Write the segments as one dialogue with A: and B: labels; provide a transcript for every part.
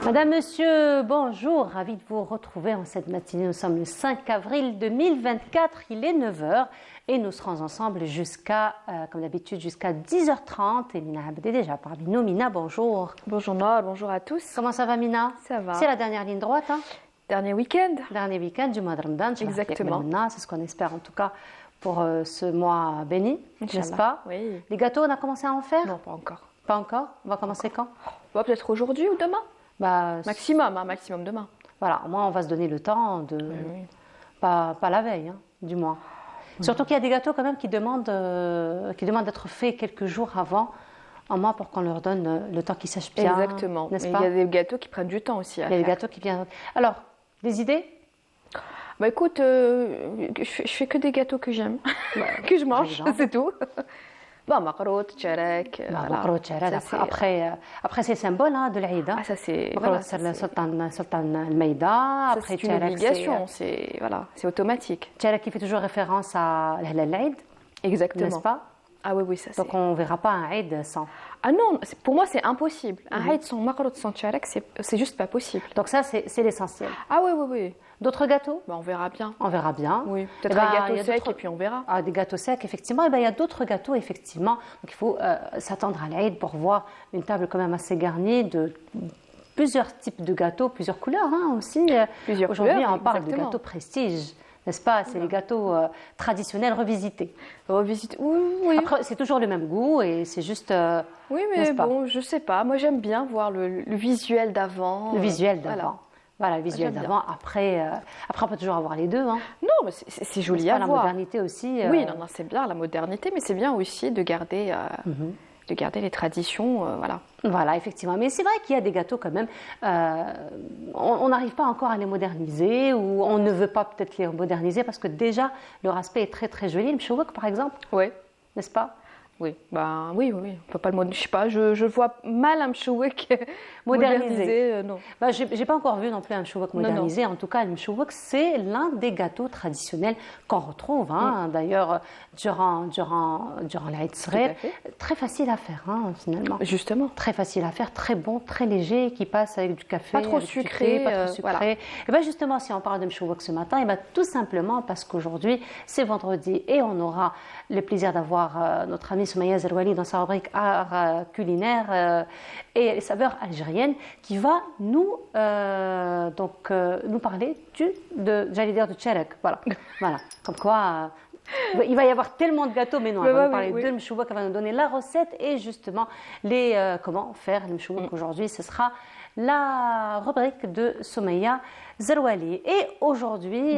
A: Madame, Monsieur, bonjour, ravi de vous retrouver en cette matinée. Nous sommes le 5 avril 2024, il est 9 h et nous serons ensemble jusqu'à, comme d'habitude, jusqu'à 10 h 30. Et Mina Abdé déjà parmi nous. Mina, bonjour.
B: Bonjour Noor, bonjour à tous.
A: Comment ça va, Mina?
B: Ça va.
A: C'est la dernière ligne droite, hein?
B: Dernier week-end.
A: Dernier week-end du mois de Ramadan.
B: Exactement.
A: C'est ce qu'on espère en tout cas pour ce mois béni, n'est-ce pas?
B: Oui.
A: Les gâteaux, on a commencé à en faire?
B: Non, pas encore.
A: Pas encore? On va commencer quand?
B: Peut-être aujourd'hui ou demain.
A: Bah,
B: maximum demain.
A: Voilà, au moins on va se donner le temps de...
B: Oui.
A: Pas la veille, hein, du moins. Surtout qu'il y a des gâteaux quand même qui demandent d'être faits quelques jours avant, au moins pour qu'on leur donne le temps qu'ils sèchent bien.
B: Exactement.
A: N'est-ce
B: Mais
A: pas?
B: il y a des gâteaux qui prennent du temps aussi à
A: Il y a des
B: faire.
A: gâteaux qui viennent... Alors, des idées?
B: Bah écoute, je fais que des gâteaux que j'aime, que je mange,
A: exemple.
B: c'est tout. Bon, macarotte, tcharek, voilà. Ça, c'est-
A: Après, c'est le symbole hein, de l'Aïd.
B: Ah, ça c'est...
A: Macarotte,
B: Voilà,
A: c'est
B: ça,
A: le
B: c'est-
A: Sultan al-Maïda.
B: ça,
A: Après,
B: c'est une obligation, c'est voilà, c'est automatique.
A: Tcharek qui fait toujours référence à l'Aïd,
B: Exactement.
A: n'est-ce pas?
B: Ah oui, ça c'est...
A: Donc, on ne verra pas un Aïd sans.
B: Ah non, pour moi c'est impossible. Un haïd sans macarotte, sans tcharek, c'est juste pas possible.
A: Donc, ça, c'est l'essentiel.
B: Ah oui.
A: D'autres gâteaux?
B: Bah, on verra bien.
A: On verra bien.
B: Oui, peut-être
A: Eh ben,
B: un
A: il y
B: gâteau
A: a
B: sec
A: d'autres-
B: et puis on verra.
A: Ah, des gâteaux secs, effectivement. Et ben, il y a d'autres gâteaux, effectivement. Donc, il faut s'attendre à l'Aïd pour voir une table quand même assez garnie de plusieurs types de gâteaux, plusieurs couleurs hein, aussi.
B: Plusieurs
A: Aujourd'hui,
B: couleurs,
A: on parle de
B: exactement.
A: gâteaux prestige, n'est-ce pas? C'est les gâteaux traditionnels revisités.
B: Revisite. Oui.
A: Après, c'est toujours le même goût et c'est juste
B: Oui, mais
A: n'est-ce pas?
B: bon, je sais pas. Moi, j'ime bien voir le visuel d'avant.
A: le visuel
B: Voilà.
A: d'avant. Voilà, le visuel
B: J'aime bien.
A: d'avant. Après, on peut toujours avoir les deux. Hein.
B: Non, mais c'est joli
A: N'est-ce
B: à
A: pas, la
B: voir.
A: modernité aussi.
B: Oui, non, c'est bien la modernité, mais c'est bien aussi de garder les traditions, voilà.
A: Voilà, effectivement. Mais c'est vrai qu'il y a des gâteaux quand même, on n'arrive pas encore à les moderniser ou on ne veut pas peut-être les moderniser parce que déjà leur aspect est très très joli. Le mchouak par exemple,
B: Ouais.
A: n'est-ce pas?
B: Oui, oui. On peut pas le je sais pas, je vois mal un mchouek
A: Modernisé.
B: modernisé, non.
A: Bah, j'ai pas encore vu non plus un mchouak
B: Non,
A: modernisé. En tout cas, le mchouak, c'est l'un des gâteaux traditionnels qu'on retrouve. Hein. D'ailleurs, durant l'Aïd Srer,
B: fait.
A: très facile à faire hein, finalement.
B: Justement.
A: Très facile à faire, très bon, très léger, qui passe avec du café,
B: Pas trop
A: avec du
B: sucré,
A: thé, pas trop sucré.
B: voilà.
A: Et bien justement, si on parle de mchouak ce matin, et ben tout simplement parce qu'aujourd'hui c'est vendredi et on aura le plaisir d'avoir notre ami Soumaya Zerouali dans sa rubrique art culinaire et les saveurs algériennes, qui va nous nous parler j'allais dire de tcharek, voilà, comme quoi. Il va y avoir tellement de gâteaux, mais non, elle va nous parler de mchouak, elle va nous donner la recette et justement comment faire le mchouak aujourd'hui. Ce sera la rubrique de Soumaya Zerouali. Et aujourd'hui,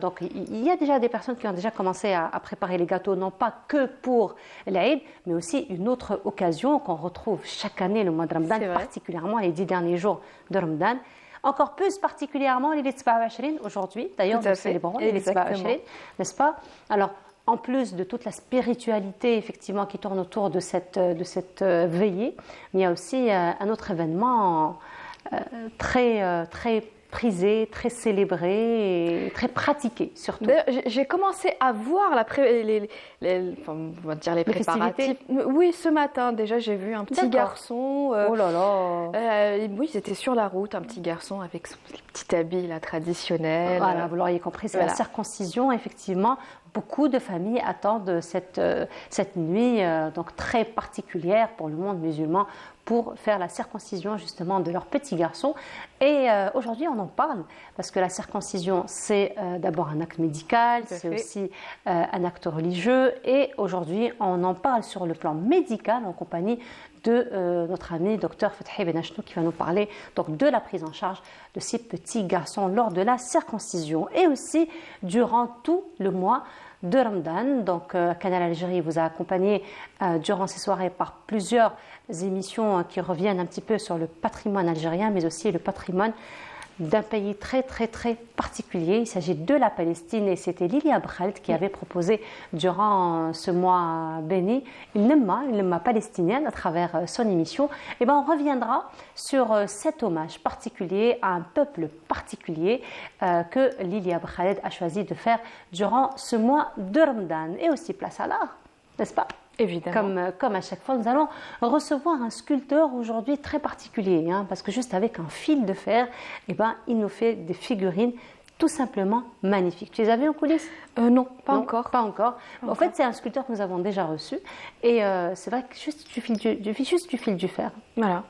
A: donc il y a déjà des personnes qui ont déjà commencé à préparer les gâteaux, non pas que pour l'Aïd, mais aussi une autre occasion qu'on retrouve chaque année, le mois de Ramadan, particulièrement les 10 derniers jours de Ramadan. Encore plus particulièrement les Tsba Wachrin aujourd'hui. D'ailleurs, nous célébrons les Tsba Wachrin, n'est-ce pas? Alors, en plus de toute la spiritualité effectivement qui tourne autour de cette veillée, il y a aussi un autre événement très prisé, très célébré et très pratiqué surtout.
B: D'ailleurs, j'ai commencé à voir on va dire les préparatifs. Oui, ce matin déjà, j'ai vu un petit garçon.
A: Oh là là.
B: Oui, ils étaient sur la route, un petit garçon avec son petit habit là, traditionnel.
A: Voilà, vous l'auriez compris, c'est la circoncision effectivement. Beaucoup de familles attendent cette nuit donc très particulière pour le monde musulman pour faire la circoncision justement de leur petit garçon. Et aujourd'hui, on en parle parce que la circoncision, c'est d'abord un acte médical, c'est aussi un acte religieux. Et aujourd'hui, on en parle sur le plan médical en compagnie de notre ami Dr Fethi Benachnou qui va nous parler donc de la prise en charge de ces petits garçons lors de la circoncision et aussi durant tout le mois de Ramadan. Donc Canal Algérie vous a accompagné durant ces soirées par plusieurs émissions qui reviennent un petit peu sur le patrimoine algérien mais aussi le patrimoine d'un pays très très très particulier. Il s'agit de la Palestine et c'était Lilia Bkhalt qui avait proposé durant ce mois béni une lemma palestinienne à travers son émission. Et ben on reviendra sur cet hommage particulier à un peuple particulier que Lilia Bkhalt a choisi de faire durant ce mois de Ramadan. Et aussi place à l'art, n'est-ce pas?
B: Évidemment.
A: Comme à chaque fois, nous allons recevoir un sculpteur aujourd'hui très particulier, hein, parce que juste avec un fil de fer, eh ben, il nous fait des figurines tout simplement magnifiques. Tu les as vues en coulisses?
B: Non, pas
A: Non,
B: encore.
A: Pas encore. En fait, c'est un sculpteur que nous avons déjà reçu. Et c'est vrai que juste tu files du fer.
B: Voilà.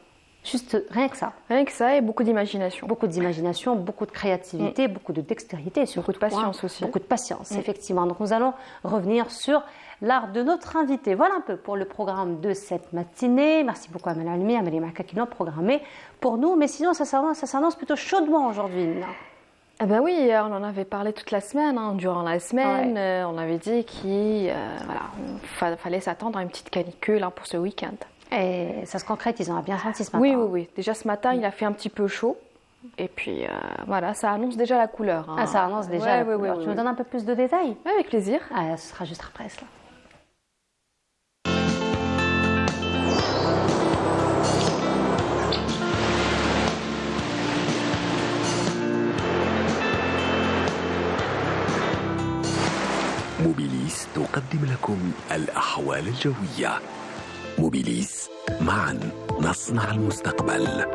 A: Juste rien que ça.
B: Rien que ça et beaucoup d'imagination.
A: Beaucoup d'imagination, beaucoup de créativité, beaucoup de dextérité. Et surtout,
B: Beaucoup de patience aussi.
A: Beaucoup de patience, effectivement. Donc nous allons revenir sur l'art de notre invité. Voilà un peu pour le programme de cette matinée. Merci beaucoup à Amélie Almi, Amélie Maka qui l'ont programmé pour nous. Mais sinon, ça s'annonce plutôt chaudement aujourd'hui, Nina.
B: Ah ben oui, on en avait parlé toute la semaine. Hein. Durant la semaine, on avait dit qu'il fallait s'attendre à une petite canicule hein, pour ce week-end.
A: Et ça se concrétise, on a bien senti ce matin.
B: Oui. Déjà ce matin, il a fait un petit peu chaud. Et puis voilà, ça annonce déjà la couleur. Hein.
A: Ah, ça annonce déjà la couleur. Tu nous donnes un peu plus de détails?
B: Oui, avec plaisir.
A: Ah, ce sera juste après cela.
C: موبيليس تقدم لكم الأحوال الجوية. موبيليس معا نصنع المستقبل.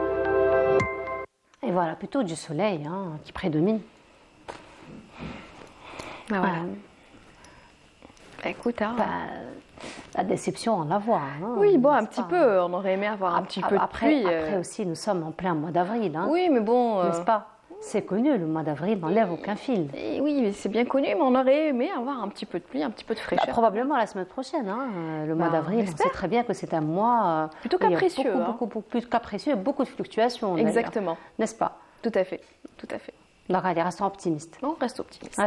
A: Et voilà, plutôt du soleil hein, qui prédomine.
B: Ah, voilà. Écoute, hein.
A: La déception, on la voit. Hein,
B: oui, bon, un petit peu. On aurait aimé avoir un petit peu de pluie.
A: Après aussi, nous sommes en plein mois d'avril. Hein,
B: oui, mais bon...
A: N'est-ce pas? C'est connu, le mois d'avril n'enlève aucun fil.
B: Et oui, c'est bien connu, mais on aurait aimé avoir un petit peu de pluie, un petit peu de fraîcheur.
A: Probablement la semaine prochaine, hein, le mois d'avril. On sait très bien que c'est un mois
B: plutôt capricieux.
A: Beaucoup plus capricieux et beaucoup de fluctuations.
B: Exactement.
A: N'est-ce pas?
B: Tout à fait, tout à fait.
A: Donc allez, restons optimistes.
B: On reste optimiste.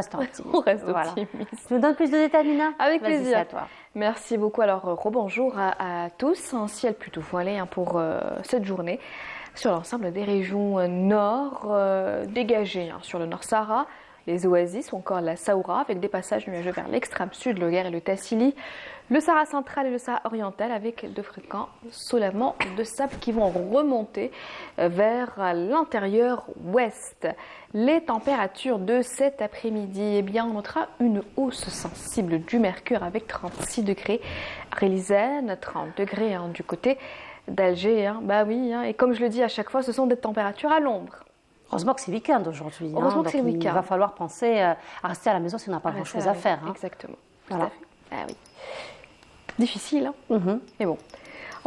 A: On
B: reste optimiste.
A: Tu nous donnes plus de détails, Nina?
B: Avec plaisir.
A: C'est à toi.
B: Merci beaucoup. Alors, rebonjour à tous. Un ciel plutôt voilé hein, pour cette journée. Sur l'ensemble des régions nord dégagées, hein, sur le Nord Sahara, les oasis ou encore la Saoura, avec des passages nuageux vers l'extrême sud, le Guer et le Tassili, le Sahara central et le Sahara oriental, avec de fréquents soulèvements de sable qui vont remonter vers l'intérieur ouest. Les températures de cet après-midi, eh bien, on notera une hausse sensible du mercure avec 36 degrés à Relizane, 30 degrés hein, du côté d'Alger, hein. Bah oui, hein. Et comme je le dis à chaque fois, ce sont des températures à l'ombre.
A: Heureusement que c'est week-end aujourd'hui.
B: Heureusement que c'est week-end.
A: Il va falloir penser à rester à la maison si on n'a pas grand-chose à faire. Hein.
B: Exactement.
A: Voilà.
B: Ah oui. Difficile, hein. Mais bon.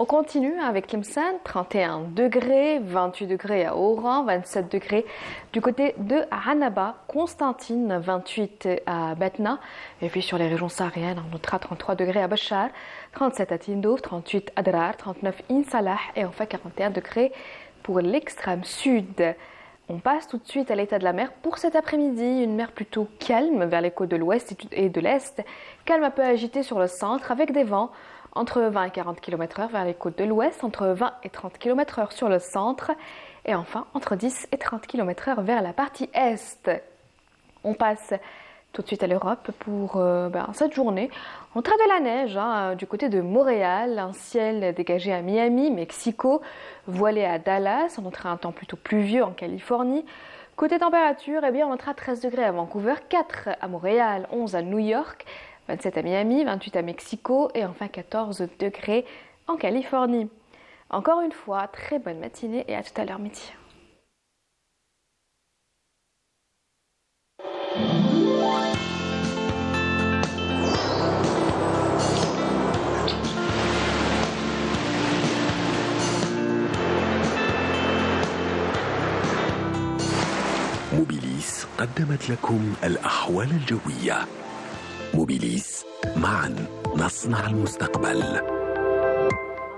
B: On continue avec Tlemcen, 31 degrés, 28 degrés à Oran, 27 degrés du côté de Annaba, Constantine, 28 à Batna, et puis sur les régions sahariennes, on notera 33 degrés à Bachar, 37 à Tindouf, 38 à Drar, 39 à Insalah, et enfin 41 degrés pour l'extrême sud. On passe tout de suite à l'état de la mer pour cet après-midi, une mer plutôt calme vers les côtes de l'ouest et de l'est, calme un peu agitée sur le centre avec des vents entre 20 et 40 km/h vers les côtes de l'ouest, entre 20 et 30 km/h sur le centre, et enfin entre 10 et 30 km/h vers la partie est. On passe tout de suite à l'Europe pour cette journée. On traite de la neige hein, du côté de Montréal, un ciel dégagé à Miami, Mexico, voilé à Dallas, on notera un temps plutôt pluvieux en Californie. Côté température, eh bien, on notera 13 degrés à Vancouver, 4 à Montréal, 11 à New York, 27 à Miami, 28 à Mexico et enfin 14 degrés en Californie. Encore une fois, très bonne matinée et à tout à l'heure midi.
C: موبيليس قدمت لكم الأحوال الجوية. موبيليس معا نصنع المستقبل.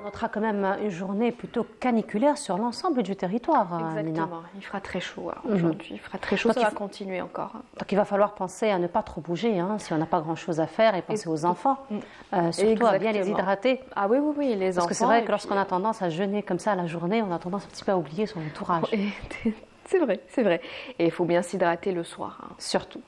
A: On notera quand même une journée plutôt caniculaire sur l'ensemble du territoire.
B: Exactement,
A: Nina.
B: il fera très chaud aujourd'hui, il fera très chaud, ça va continuer encore.
A: Donc il va falloir penser à ne pas trop bouger hein, si on n'a pas grand-chose à faire et penser aux enfants, surtout à bien les hydrater.
B: Ah oui, les enfants.
A: Parce que c'est vrai que lorsqu'on a tendance à jeûner comme ça la journée, on a tendance un petit peu à oublier son entourage.
B: C'est vrai, c'est vrai. Et il faut bien s'hydrater le soir. Hein.
A: Surtout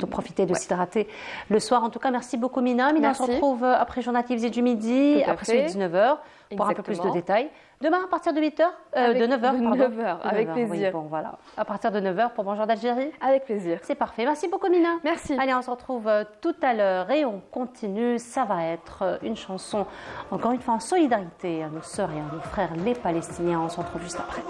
A: profiter de s'hydrater le soir. En tout cas, merci beaucoup Mina. Mina, on se retrouve après journal télévisé du midi, après celui de 19h, pour un peu plus de détails. Demain, à partir de 8h, de 9h, pardon.
B: 9h, avec plaisir.
A: Oui, bon, voilà. À partir de 9h pour Bonjour d'Algérie.
B: Avec plaisir.
A: C'est parfait. Merci beaucoup Mina.
B: Merci.
A: Allez, on se retrouve tout à l'heure et on continue. Ça va être une chanson, encore une fois, en solidarité à nos sœurs et à nos frères les Palestiniens. On se retrouve juste après.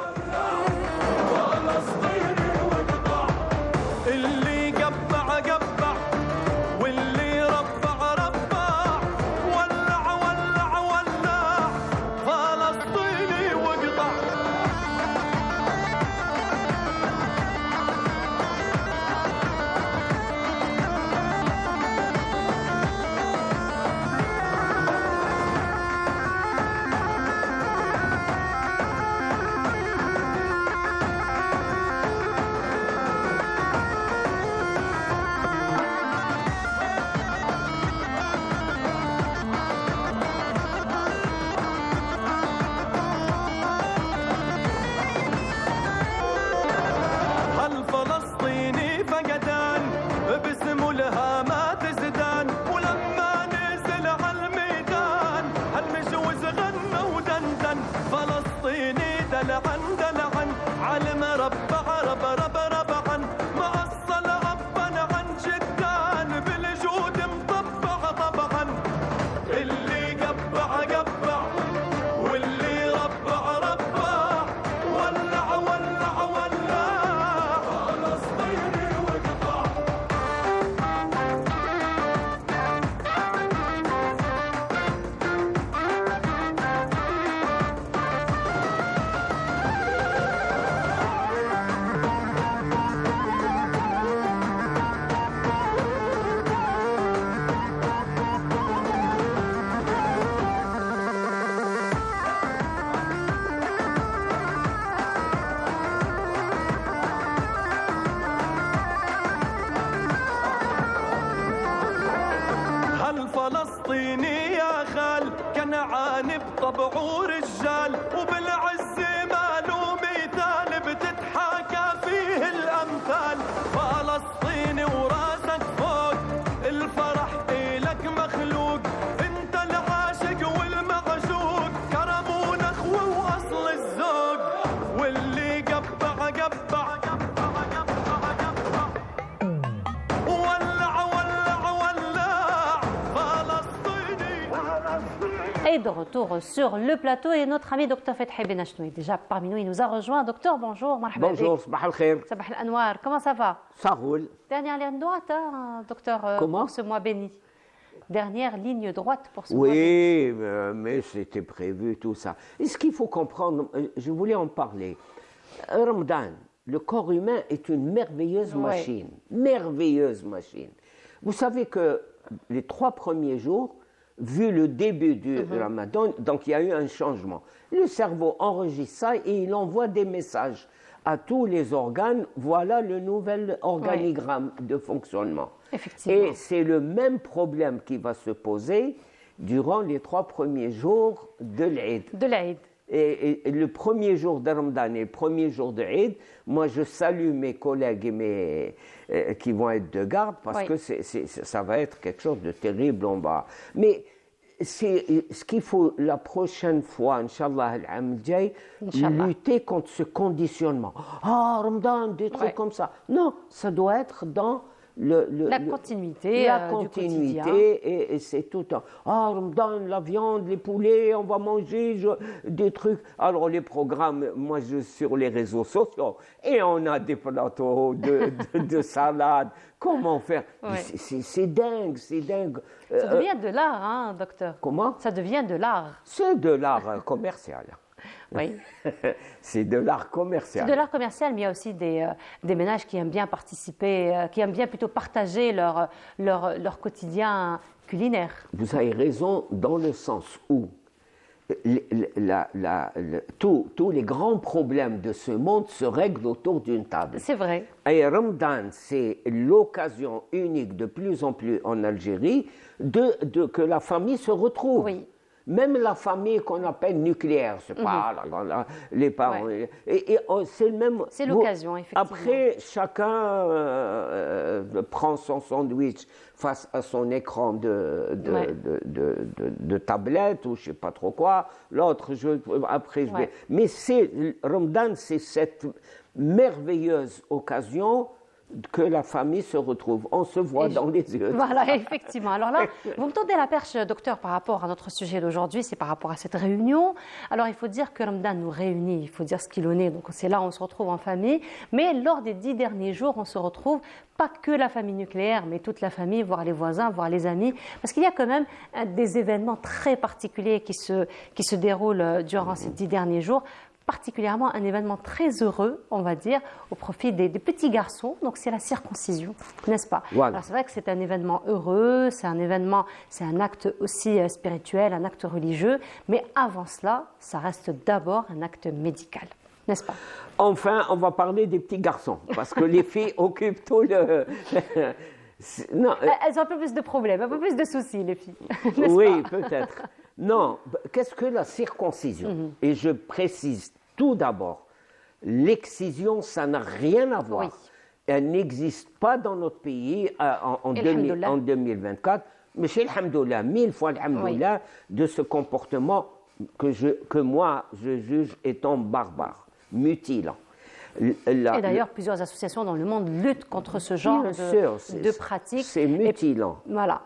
D: فلسطيني يا خال كنعان بطبعه رجال وبالعز ماله مثال بتتحاكى فيه الأمثال فلسطيني وراسك فوق الفرح إلك مخلوق انت العاشق والمعشوق كرم ونخوة وأصل الذوق واللي قبع قبع
A: Et de retour sur le plateau et notre ami Dr Fethi Benachnoui est déjà parmi nous, il nous a rejoint. Docteur, bonjour, marhaba.
E: Bonjour, sabah al-khair.
A: Sabah al-anwar, comment ça va?
E: Ça roule.
A: Dernière ligne droite, hein, docteur,
E: Comment?
A: pour ce mois béni. Dernière ligne droite pour ce mois béni.
E: Oui, mais c'était prévu tout ça. Et ce qu'il faut comprendre, je voulais en parler. Ramadan, le corps humain est une merveilleuse machine. Merveilleuse machine. Vous savez que les 3 premiers jours, vu le début du Ramadan, donc il y a eu un changement. Le cerveau enregistre ça et il envoie des messages à tous les organes. Voilà le nouvel organigramme de fonctionnement.
A: Effectivement.
E: Et c'est le même problème qui va se poser durant les 3 premiers jours de l'Eid.
A: De l'Eid.
E: Et le premier jour de Ramadan et le premier jour de Eid, moi je salue mes collègues et qui vont être de garde parce que ça va être quelque chose de terrible en bas. Mais c'est ce qu'il faut la prochaine fois, Inch'Allah, lutter contre ce conditionnement. Ah, Ramadan, des trucs comme ça. Non, ça doit être dans
A: la continuité,
E: du quotidien. Et c'est tout le temps. Ah, Ramadan, la viande, les poulets, on va manger des trucs. Alors les programmes, moi je suis sur les réseaux sociaux et on a des plateaux de salade. Comment faire? C'est dingue, c'est dingue.
A: Ça devient de l'art, hein, docteur?
E: Comment?
A: Ça devient de l'art.
E: C'est de l'art commercial.
A: Oui.
E: C'est de l'art commercial.
A: C'est de l'art commercial, mais il y a aussi des ménages qui aiment bien participer, qui aiment bien plutôt partager leur quotidien culinaire.
E: Vous avez raison dans le sens où tous les grands problèmes de ce monde se règlent autour d'une table.
A: C'est vrai.
E: Et Ramadan, c'est l'occasion unique de plus en plus en Algérie que la famille se retrouve.
A: Oui.
E: Même la famille qu'on appelle nucléaire, c'est pas les parents.
A: Ouais.
E: C'est le même.
A: C'est l'occasion, effectivement.
E: Après, chacun prend son sandwich face à son écran de tablette ou je sais pas trop quoi. L'autre, après, je vais. Mais Ramadan, c'est cette merveilleuse occasion que la famille se retrouve. On se voit dans les yeux.
A: Voilà, effectivement. Alors là, vous me tendez la perche, docteur, par rapport à notre sujet d'aujourd'hui, c'est par rapport à cette réunion. Alors, il faut dire que Ramadan nous réunit, il faut dire ce qu'il en est. Donc, c'est là où on se retrouve en famille. Mais lors des 10 derniers jours, on se retrouve pas que la famille nucléaire, mais toute la famille, voire les voisins, voire les amis. Parce qu'il y a quand même des événements très particuliers qui se déroulent durant ces 10 derniers jours. Particulièrement un événement très heureux, on va dire, au profit des petits garçons. Donc c'est la circoncision, n'est-ce pas?
E: Voilà.
A: Alors c'est vrai que c'est un événement heureux, c'est un acte aussi spirituel, un acte religieux, mais avant cela, ça reste d'abord un acte médical, n'est-ce pas?
E: Enfin, on va parler des petits garçons, parce que les filles occupent tout le... Non,
A: Elles ont un peu plus de problèmes, un peu plus de soucis, les filles. N'est-ce
E: oui,
A: pas?
E: peut-être. Non, qu'est-ce que la circoncision? Et je précise tout d'abord, l'excision, ça n'a rien à voir.
A: Oui.
E: Elle n'existe pas dans notre pays en 2024. Mais c'est alhamdoulilah, 1000 fois alhamdoulilah, de ce comportement que moi, je juge étant barbare, mutilant.
A: Et d'ailleurs, plusieurs associations dans le monde luttent contre ce genre de pratiques.
E: C'est mutilant.
A: Voilà.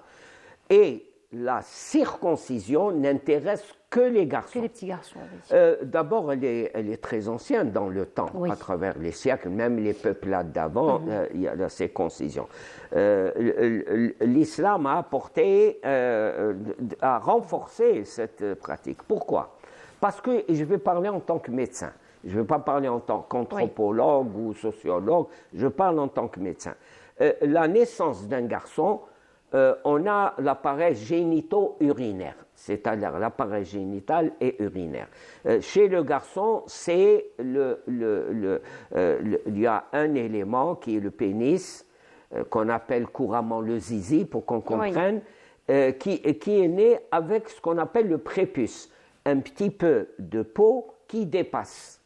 E: Et la circoncision n'intéresse que les garçons.
A: Que les petits garçons, oui.
E: D'abord, elle est très ancienne dans le temps, à travers les siècles, même les peuplades d'avant, il y a la circoncision. L'islam a apporté, a renforcé cette pratique. Pourquoi? Parce que, et je vais parler en tant que médecin, je ne vais pas parler en tant qu'anthropologue ou sociologue, je parle en tant que médecin. La naissance d'un garçon, on a l'appareil génito-urinaire, c'est-à-dire l'appareil génital et urinaire. Chez le garçon, c'est il y a un élément qui est le pénis, qu'on appelle couramment le zizi, pour qu'on comprenne, qui est né avec ce qu'on appelle le prépuce, un petit peu de peau qui dépasse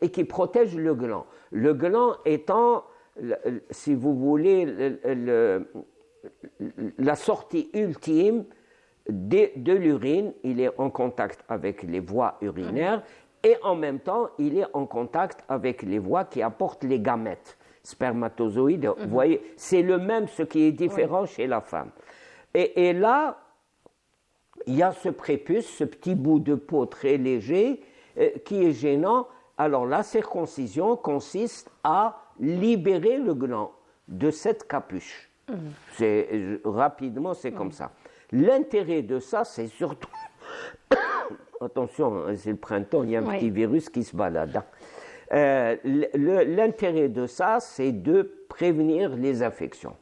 E: et qui protège le gland. Le gland étant, si vous voulez, la sortie ultime de l'urine. Il est en contact avec les voies urinaires et en même temps, il est en contact avec les voies qui apportent les gamètes spermatozoïdes. Vous voyez, c'est le même, ce qui est différent chez la femme. Et là, il y a ce prépuce, ce petit bout de peau très léger qui est gênant. Alors la circoncision consiste à libérer le gland de cette capuche. Rapidement, c'est comme ça. L'intérêt de ça, c'est surtout... Attention, c'est le printemps, il y a un petit virus qui se balade. L'intérêt de ça, c'est de prévenir les infections.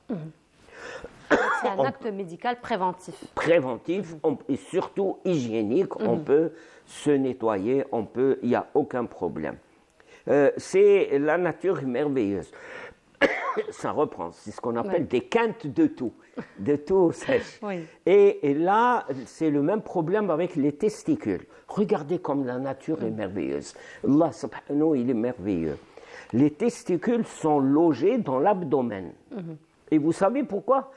A: C'est un acte médical préventif.
E: Préventif et surtout hygiénique. On peut se nettoyer, il n'y a aucun problème. La nature est merveilleuse. Ça reprend, c'est ce qu'on appelle des quintes de tout sèche. Et là, c'est le même problème avec les testicules. Regardez comme la nature est merveilleuse. Allah subhanahu, il est merveilleux. Les testicules sont logés dans l'abdomen. Et vous savez pourquoi?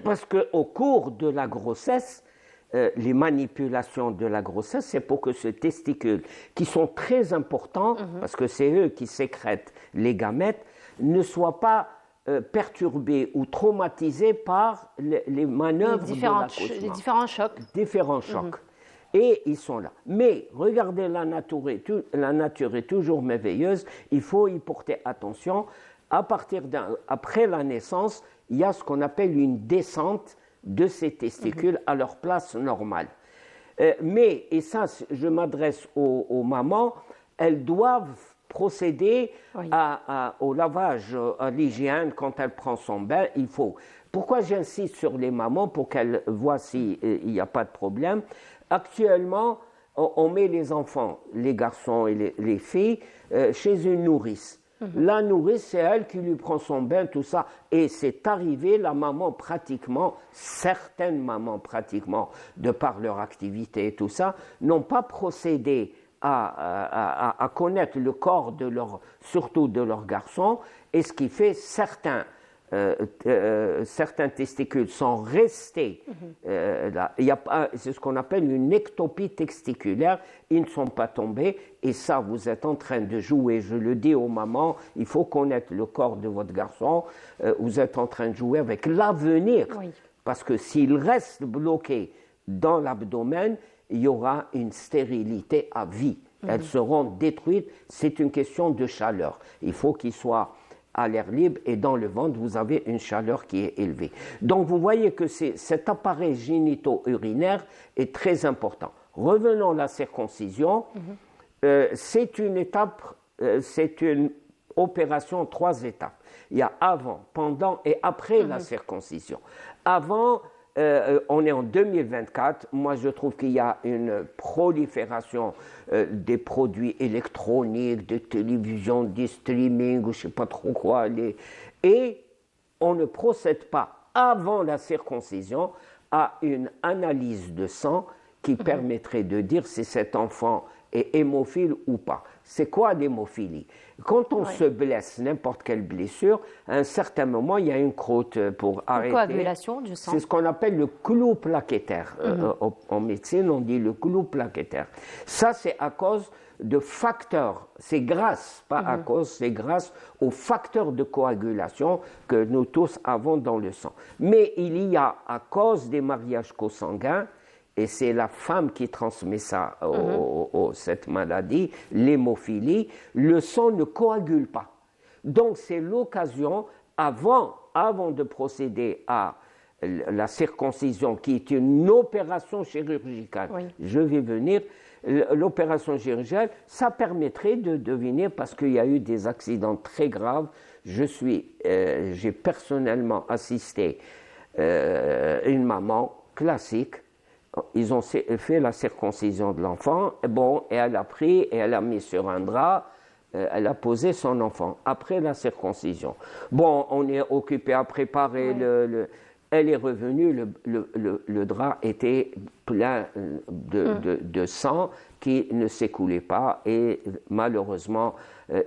E: Parce qu'au cours de la grossesse, les manipulations de la grossesse, c'est pour que ces testicules, qui sont très importants, parce que c'est eux qui sécrètent les gamètes, ne soient pas perturbés ou traumatisés par les manœuvres de l'accouchement.
A: Les différents chocs.
E: Différents chocs. Et ils sont là. Mais regardez, la nature est toujours merveilleuse, il faut y porter attention. Après la naissance, il y a ce qu'on appelle une descente de ces testicules à leur place normale. Mais, et ça, je m'adresse aux mamans, elles doivent procéder au lavage, à l'hygiène quand elle prend son bain. Il faut. Pourquoi j'insiste sur les mamans? Pour qu'elles voient s'il n'y a pas de problème. Actuellement, on met les enfants, les garçons et les filles, chez une nourrice. La nourrice, c'est elle qui lui prend son bain, tout ça. Et c'est arrivé, la maman pratiquement, certaines mamans pratiquement, de par leur activité et tout ça, n'ont pas procédé à connaître le corps de surtout de leurs garçons, et ce qui fait certains testicules sont restés là. C'est ce qu'on appelle une ectopie testiculaire. Ils ne sont pas tombés. Et ça, vous êtes en train de jouer. Je le dis aux mamans, il faut connaître le corps de votre garçon. Vous êtes en train de jouer avec l'avenir.
A: Oui.
E: Parce que s'il reste bloqué dans l'abdomen, il y aura une stérilité à vie. Elles seront détruites. C'est une question de chaleur. Il faut qu'il soit à l'air libre, et dans le ventre, vous avez une chaleur qui est élevée. Donc, vous voyez que cet appareil génito-urinaire est très important. Revenons à la circoncision. C'est une étape, c'est une opération en 3 étapes. Il y a avant, pendant et après la circoncision. Avant, on est en 2024. Moi, je trouve qu'il y a une prolifération des produits électroniques, de télévision, du streaming, ou je ne sais pas trop quoi. Et on ne procède pas, avant la circoncision, à une analyse de sang qui permettrait de dire si cet enfant est hémophile ou pas. C'est quoi l'hémophilie? Quand on se blesse, n'importe quelle blessure, à un certain moment, il y a une croûte pour arrêter.
A: Coagulation du sang.
E: C'est ce qu'on appelle le clou plaquettaire. En médecine, on dit le clou plaquettaire. Ça, c'est à cause de facteurs. C'est grâce, pas à cause, c'est grâce aux facteurs de coagulation que nous tous avons dans le sang. Mais il y a, à cause des mariages consanguins, et c'est la femme qui transmet ça, cette maladie, l'hémophilie, le sang ne coagule pas. Donc c'est l'occasion, avant de procéder à la circoncision, qui est une opération chirurgicale, je vais venir, l'opération chirurgicale, ça permettrait de deviner, parce qu'il y a eu des accidents très graves, j'ai personnellement assisté une maman classique. Ils ont fait la circoncision de l'enfant, et elle a pris et elle a mis sur un drap, elle a posé son enfant après la circoncision. Bon, on est occupé à préparer elle est revenue, le drap était plein de sang qui ne s'écoulait pas, et malheureusement,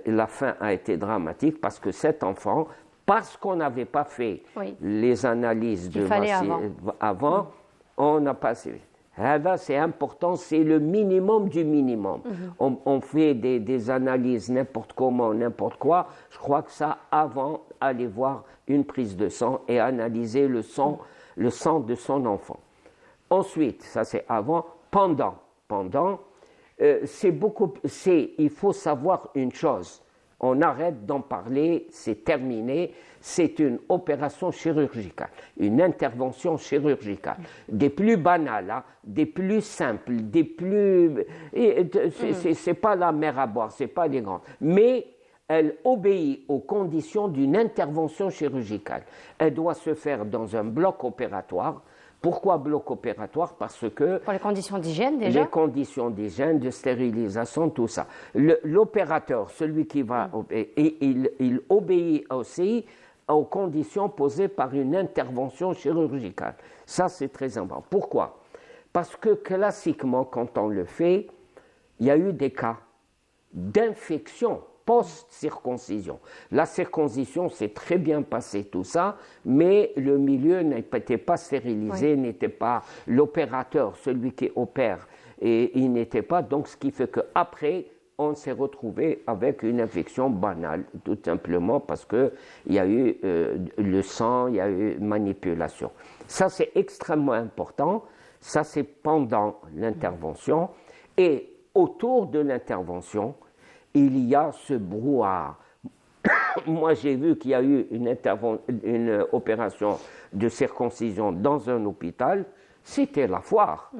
E: la fin a été dramatique parce que cet enfant, parce qu'on n'avait pas fait les analyses avant, on n'a pas suivi. C'est important, c'est le minimum du minimum. On fait des analyses n'importe comment, n'importe quoi. Je crois que ça, avant, aller voir une prise de sang et analyser le sang de son enfant. Ensuite, ça c'est avant. Pendant, il faut savoir une chose. On arrête d'en parler, c'est terminé. C'est une opération chirurgicale, une intervention chirurgicale. Des plus banales, des plus simples, des plus... C'est pas la mer à boire, c'est pas des grandes. Mais elle obéit aux conditions d'une intervention chirurgicale. Elle doit se faire dans un bloc opératoire. Pourquoi bloc opératoire? Parce que...
A: Pour les conditions d'hygiène, déjà?
E: Les conditions d'hygiène, de stérilisation, tout ça. L'opérateur, celui qui va... il obéit aussi aux conditions posées par une intervention chirurgicale. Ça, c'est très important. Pourquoi? Parce que classiquement, quand on le fait, il y a eu des cas d'infection post-circoncision. La circoncision s'est très bien passée, tout ça, mais le milieu n'était pas stérilisé, n'était pas l'opérateur, celui qui opère, et il n'était pas. Donc, ce qui fait qu'après, on s'est retrouvé avec une infection banale, tout simplement parce qu'il y a eu le sang, il y a eu manipulation. Ça, c'est extrêmement important. Ça, c'est pendant l'intervention. Et autour de l'intervention, il y a ce brouhaha. Moi, j'ai vu qu'il y a eu une opération de circoncision dans un hôpital. C'était la foire.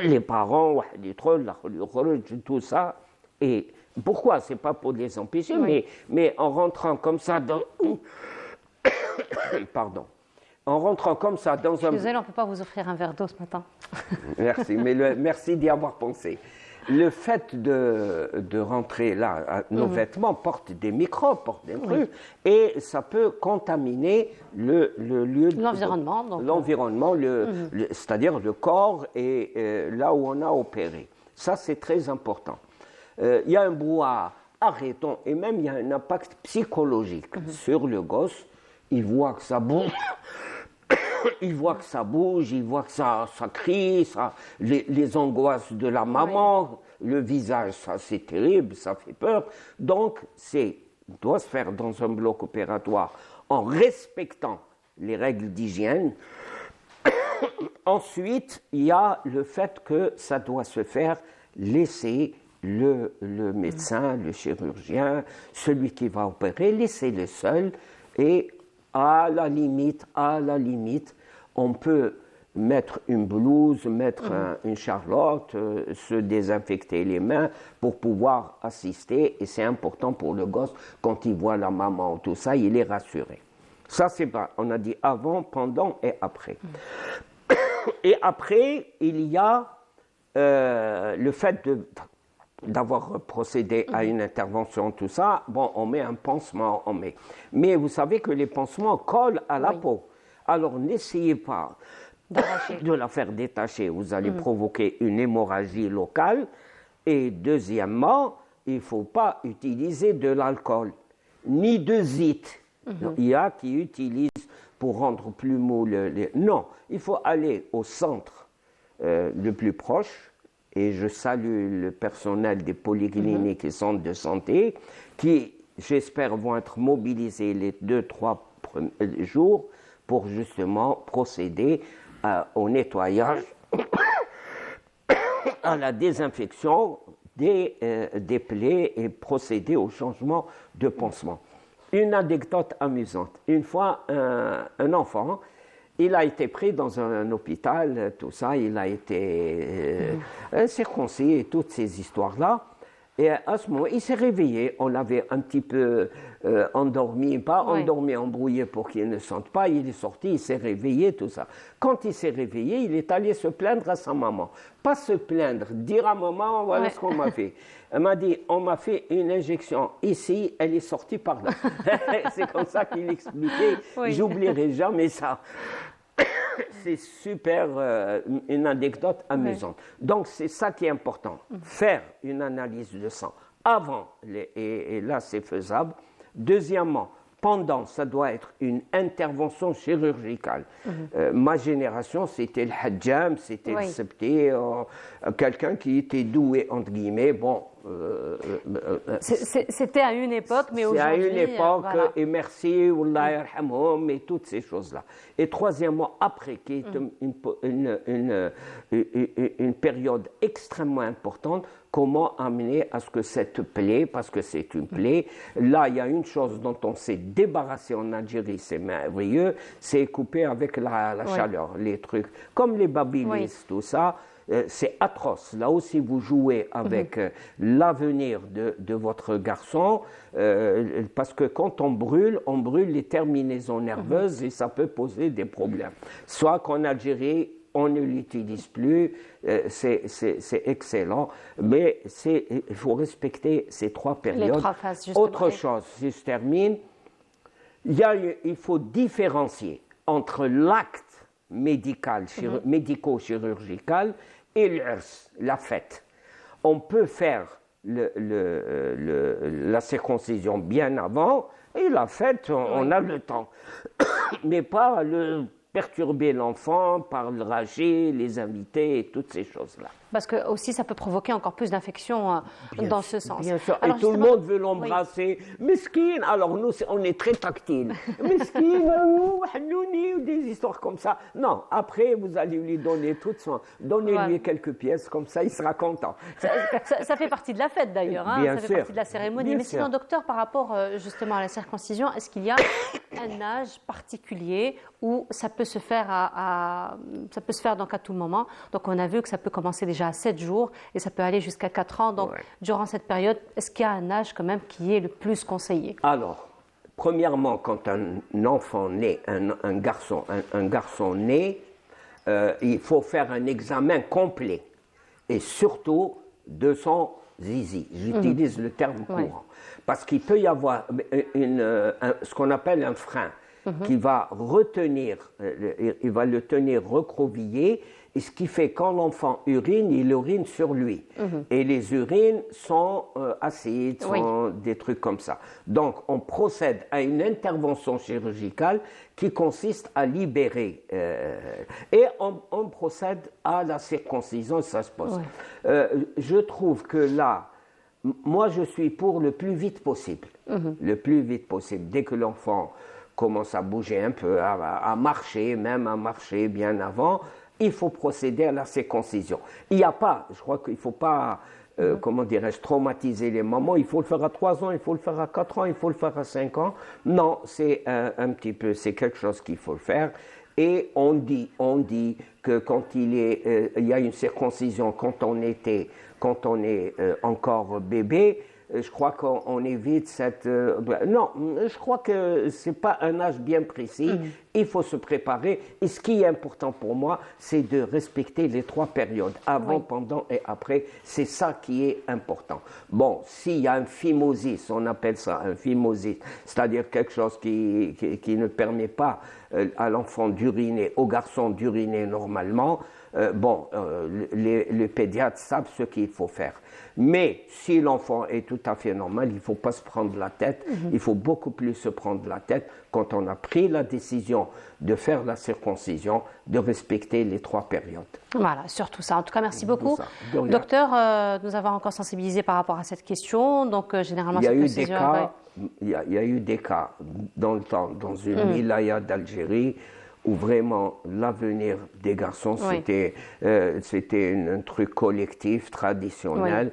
E: Les parents, tout ça. Et pourquoi? C'est pas pour les empêcher, mais en rentrant comme ça dans... Pardon. En rentrant comme ça dans un...
A: Excusez-moi, on ne peut pas vous offrir un verre d'eau ce matin.
E: Merci, mais merci d'y avoir pensé. le fait de rentrer là, nos vêtements portent des microbes, portent des trucs, et ça peut contaminer le lieu de
A: L'environnement, donc.
E: l'environnement, c'est-à-dire le corps et là où on a opéré. Ça, c'est très important. Il y a un brouhaha, arrêtons, et même il y a un impact psychologique sur le gosse. Il voit que ça bouge. Il voit que ça bouge, il voit que ça crie, les angoisses de la maman, le visage, ça c'est terrible, ça fait peur. Donc, doit se faire dans un bloc opératoire en respectant les règles d'hygiène. Ensuite, il y a le fait que ça doit se faire laisser le médecin, le chirurgien, celui qui va opérer, laissez-le seul et à la limite, on peut mettre une blouse, mettre une charlotte, se désinfecter les mains pour pouvoir assister. Et c'est important pour le gosse, quand il voit la maman, tout ça, il est rassuré. Ça, c'est pas. On a dit avant, pendant et après. Et après, il y a le fait d'avoir procédé à une intervention, tout ça, bon, on met un pansement, mais vous savez que les pansements collent à la peau. Alors, n'essayez pas de la faire détacher. Vous allez provoquer une hémorragie locale. Et deuxièmement, il ne faut pas utiliser de l'alcool, ni de zit. Il y a qui utilisent pour rendre plus mou Non, il faut aller au centre le plus proche. Et je salue le personnel des polycliniques et centres de santé qui, j'espère, vont être mobilisés les 2-3 jours pour justement procéder au nettoyage, à la désinfection des plaies et procéder au changement de pansement. Une anecdote amusante. Une fois, un enfant, il a été pris dans un hôpital, tout ça, il a été circoncis et toutes ces histoires-là. Et à ce moment, il s'est réveillé. On l'avait un petit peu endormi, pas endormi, embrouillé pour qu'il ne sente pas. Il est sorti, il s'est réveillé, tout ça. Quand il s'est réveillé, il est allé se plaindre à sa maman. Pas se plaindre, dire à maman, voilà ce qu'on m'a fait. Elle m'a dit, on m'a fait une injection ici, elle est sortie par là. C'est comme ça qu'il expliquait. J'oublierai jamais ça. C'est super, une anecdote amusante. Donc, c'est ça qui est important. Faire une analyse de sang avant, et là, c'est faisable. Deuxièmement, pendant, ça doit être une intervention chirurgicale. Ma génération, c'était le hadjam, c'était le septé, quelqu'un qui était doué, entre guillemets. Bon.
A: C'était à une époque, mais aujourd'hui.
E: C'est à une époque, et merci, Wallah yarhamhum, et toutes ces choses-là. Et troisièmement, après, qui est une période extrêmement importante, comment amener à ce que cette plaie, parce que c'est une plaie, là, il y a une chose dont on s'est débarrassé en Algérie, c'est merveilleux, c'est couper avec la chaleur, les trucs, comme les babyliss, tout ça. C'est atroce. Là aussi, vous jouez avec l'avenir de votre garçon, parce que quand on brûle les terminaisons nerveuses et ça peut poser des problèmes. Soit qu'en Algérie, on ne l'utilise plus, c'est excellent, mais il faut respecter ces trois périodes.
A: Les trois phases, justement.
E: Autre chose, si je termine, il faut différencier entre l'acte médical, médico-chirurgical et l'urs, la fête. On peut faire la circoncision bien avant et la fête, on a le temps. Mais pas perturber l'enfant par le rager, les invités et toutes ces choses-là.
A: Parce que aussi, ça peut provoquer encore plus d'infections dans ce sens.
E: Bien sûr.
A: Alors,
E: et tout le monde veut l'embrasser. Mesquine. Alors nous, on est très tactile. Mesquine, ou des histoires comme ça. Non, après, vous allez lui donner tout son... Donnez-lui quelques pièces, comme ça, il sera content.
A: Ça fait partie de la fête, d'ailleurs.
E: Bien
A: ça
E: sûr.
A: fait partie de la cérémonie.
E: Bien
A: Mais sinon,
E: sûr.
A: docteur, par rapport justement à la circoncision, est-ce qu'il y a un âge particulier où ça peut se faire ça peut se faire donc à tout moment. Donc on a vu que ça peut commencer déjà à 7 jours et ça peut aller jusqu'à 4 ans. Donc durant cette période, est-ce qu'il y a un âge quand même qui est le plus conseillé?
E: Alors, premièrement, quand un enfant naît, un garçon naît, il faut faire un examen complet. Et surtout, de son zizi. J'utilise le terme courant. Parce qu'il peut y avoir ce qu'on appelle un frein qui va retenir, il va le tenir recroquevillé, et ce qui fait quand l'enfant urine, il urine sur lui. Et les urines sont acides, sont des trucs comme ça. Donc, on procède à une intervention chirurgicale qui consiste à libérer. Et on procède à la circoncision, ça se pose. Je trouve que là, moi, je suis pour le plus vite possible. Le plus vite possible. Dès que l'enfant commence à bouger un peu, à marcher, même à marcher bien avant, il faut procéder à la circoncision. Il n'y a pas, je crois qu'il ne faut pas, comment dirais-je, traumatiser les mamans. Il faut le faire à 3 ans, il faut le faire à 4 ans, il faut le faire à 5 ans. Non, c'est un petit peu, c'est quelque chose qu'il faut le faire. Et on dit que quand il y a une circoncision quand on est encore bébé, je crois qu'on évite cette... non, je crois que ce n'est pas un âge bien précis. Il faut se préparer. Et ce qui est important pour moi, c'est de respecter les 3 périodes, avant, pendant et après. C'est ça qui est important. Bon, s'il y a un phimosis, on appelle ça un phimosis, c'est-à-dire quelque chose qui ne permet pas à l'enfant d'uriner, au garçon d'uriner normalement, les pédiatres savent ce qu'il faut faire. Mais si l'enfant est tout à fait normal, il ne faut pas se prendre la tête. Il faut beaucoup plus se prendre la tête quand on a pris la décision de faire la circoncision, de respecter les 3 périodes.
A: Voilà, surtout ça. En tout cas, merci beaucoup. Docteur, nous avons encore sensibilisé par rapport à cette question. Donc, généralement,
E: il y a eu des cas dans le temps, dans une wilaya d'Algérie, où vraiment l'avenir des garçons, c'était un truc collectif, traditionnel.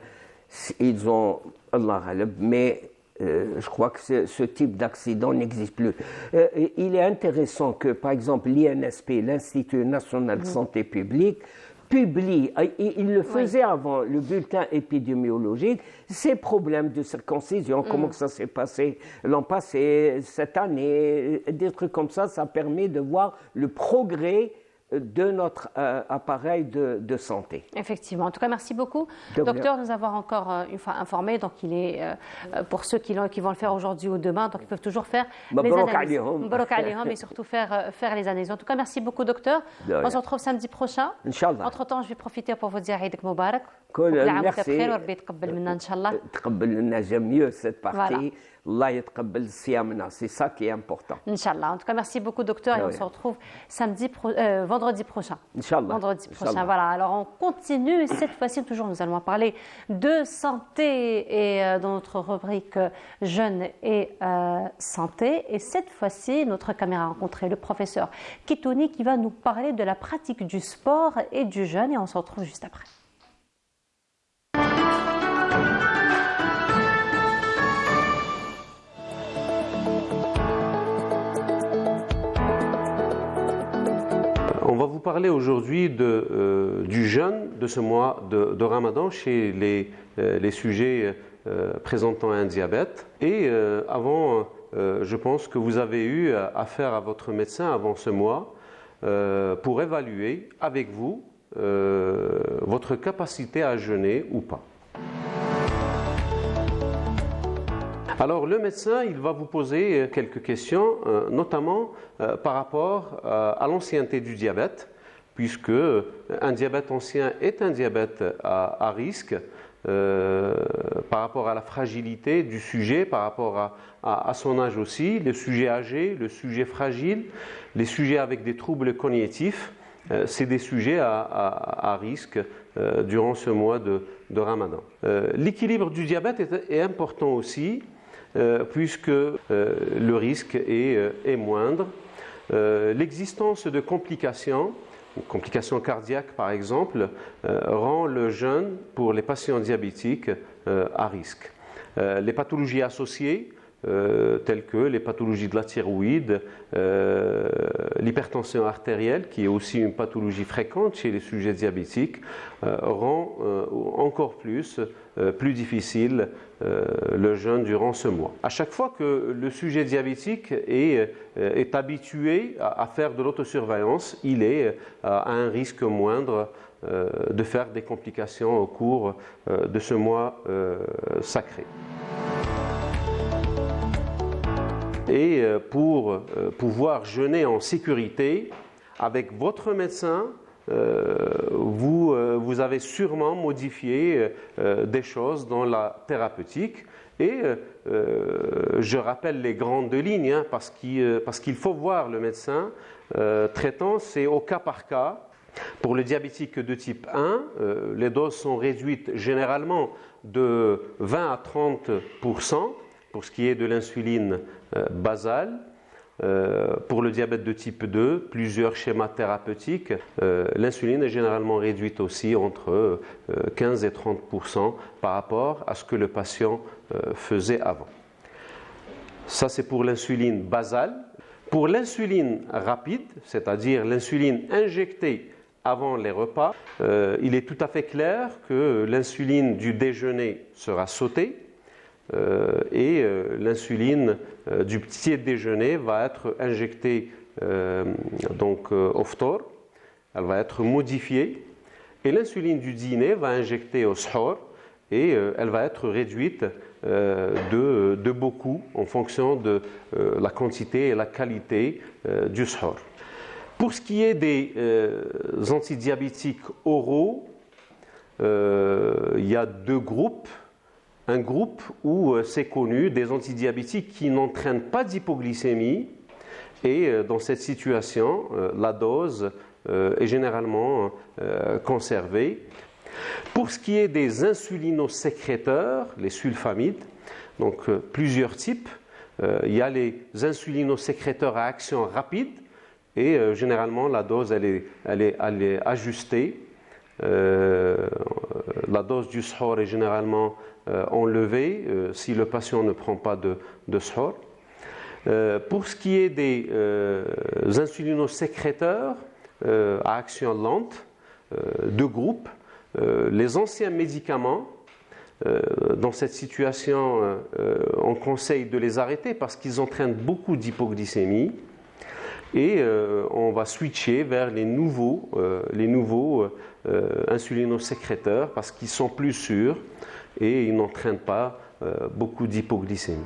E: Ils ont, Allah alab, mais je crois que ce type d'accident n'existe plus. Il est intéressant que, par exemple, l'INSP, l'Institut national de santé publique, publie, il le faisait avant, le bulletin épidémiologique, ces problèmes de circoncision, comment ça s'est passé l'an passé, cette année, des trucs comme ça, ça permet de voir le progrès de notre appareil de santé.
A: Effectivement. En tout cas, merci beaucoup. Docteur, nous avons encore une fois informé, donc il est, pour ceux qui vont le faire aujourd'hui ou demain, donc ils peuvent toujours faire les analyses. Mbarak alayhom, et surtout faire les analyses. En tout cas, merci beaucoup, docteur. On se retrouve samedi prochain.
E: Inch'Allah.
A: Entre-temps, je vais profiter pour vous dire Eid Moubarak.
E: Merci. تقبل لنا mieux cette partie. Allah يتقبل صيامنا, c'est ça qui est important.
A: Inch'Allah. En tout cas, merci beaucoup, docteur, et on se retrouve vendredi prochain.
E: Inch'Allah.
A: Vendredi prochain, voilà. Alors, on continue. Cette fois-ci, toujours, nous allons parler de santé et dans notre rubrique Jeûne et santé. Et cette fois-ci, notre caméra a rencontré le professeur Kitouni qui va nous parler de la pratique du sport et du jeûne. Et on se retrouve juste après.
F: On va vous parler aujourd'hui du jeûne de ce mois de Ramadan chez les sujets présentant un diabète. Et avant, je pense que vous avez eu affaire à votre médecin avant ce mois pour évaluer avec vous votre capacité à jeûner ou pas. Alors le médecin, il va vous poser quelques questions, notamment par rapport à l'ancienneté du diabète, puisque un diabète ancien est un diabète à risque par rapport à la fragilité du sujet, par rapport à son âge aussi, le sujet âgé, le sujet fragile, les sujets avec des troubles cognitifs, c'est des sujets à risque durant ce mois de Ramadan. L'équilibre du diabète est important aussi, puisque le risque est moindre. L'existence de complications cardiaques par exemple, rend le jeûne pour les patients diabétiques à risque. Les pathologies associées, telles que les pathologies de la thyroïde, l'hypertension artérielle, qui est aussi une pathologie fréquente chez les sujets diabétiques, rend encore plus difficile le jeûne durant ce mois. À chaque fois que le sujet diabétique est habitué à faire de l'autosurveillance, il est à un risque moindre de faire des complications au cours de ce mois sacré. Et pour pouvoir jeûner en sécurité, avec votre médecin, vous avez sûrement modifié des choses dans la thérapeutique. Et je rappelle les grandes lignes, hein, parce qu'il faut voir le médecin traitant, c'est au cas par cas. Pour le diabétique de type 1, les doses sont réduites généralement de 20 à 30% pour ce qui est de l'insuline basale. Pour le diabète de type 2, plusieurs schémas thérapeutiques. L'insuline est généralement réduite aussi entre 15 et 30% par rapport à ce que le patient faisait avant. Ça, c'est pour l'insuline basale. Pour l'insuline rapide, c'est-à-dire l'insuline injectée avant les repas, il est tout à fait clair que l'insuline du déjeuner sera sautée et l'insuline du petit déjeuner va être injectée au ftor, elle va être modifiée, et l'insuline du dîner va injecter au sahur et elle va être réduite de beaucoup en fonction de la quantité et la qualité du sahur. Pour ce qui est des antidiabétiques oraux, il y a deux groupes. Un groupe où c'est connu, des antidiabétiques qui n'entraînent pas d'hypoglycémie, et dans cette situation, la dose est généralement conservée. Pour ce qui est des insulinosécréteurs, les sulfamides, donc plusieurs types, il y a les insulinosécréteurs à action rapide, et généralement la dose elle est ajustée. La dose du sahur est généralement enlevée si le patient ne prend pas de sahur. Pour ce qui est des insulinosécréteurs à action lente, deux groupes, les anciens médicaments, dans cette situation, on conseille de les arrêter parce qu'ils entraînent beaucoup d'hypoglycémie. Et on va switcher vers les nouveaux insulinosécréteurs parce qu'ils sont plus sûrs et ils n'entraînent pas beaucoup d'hypoglycémie.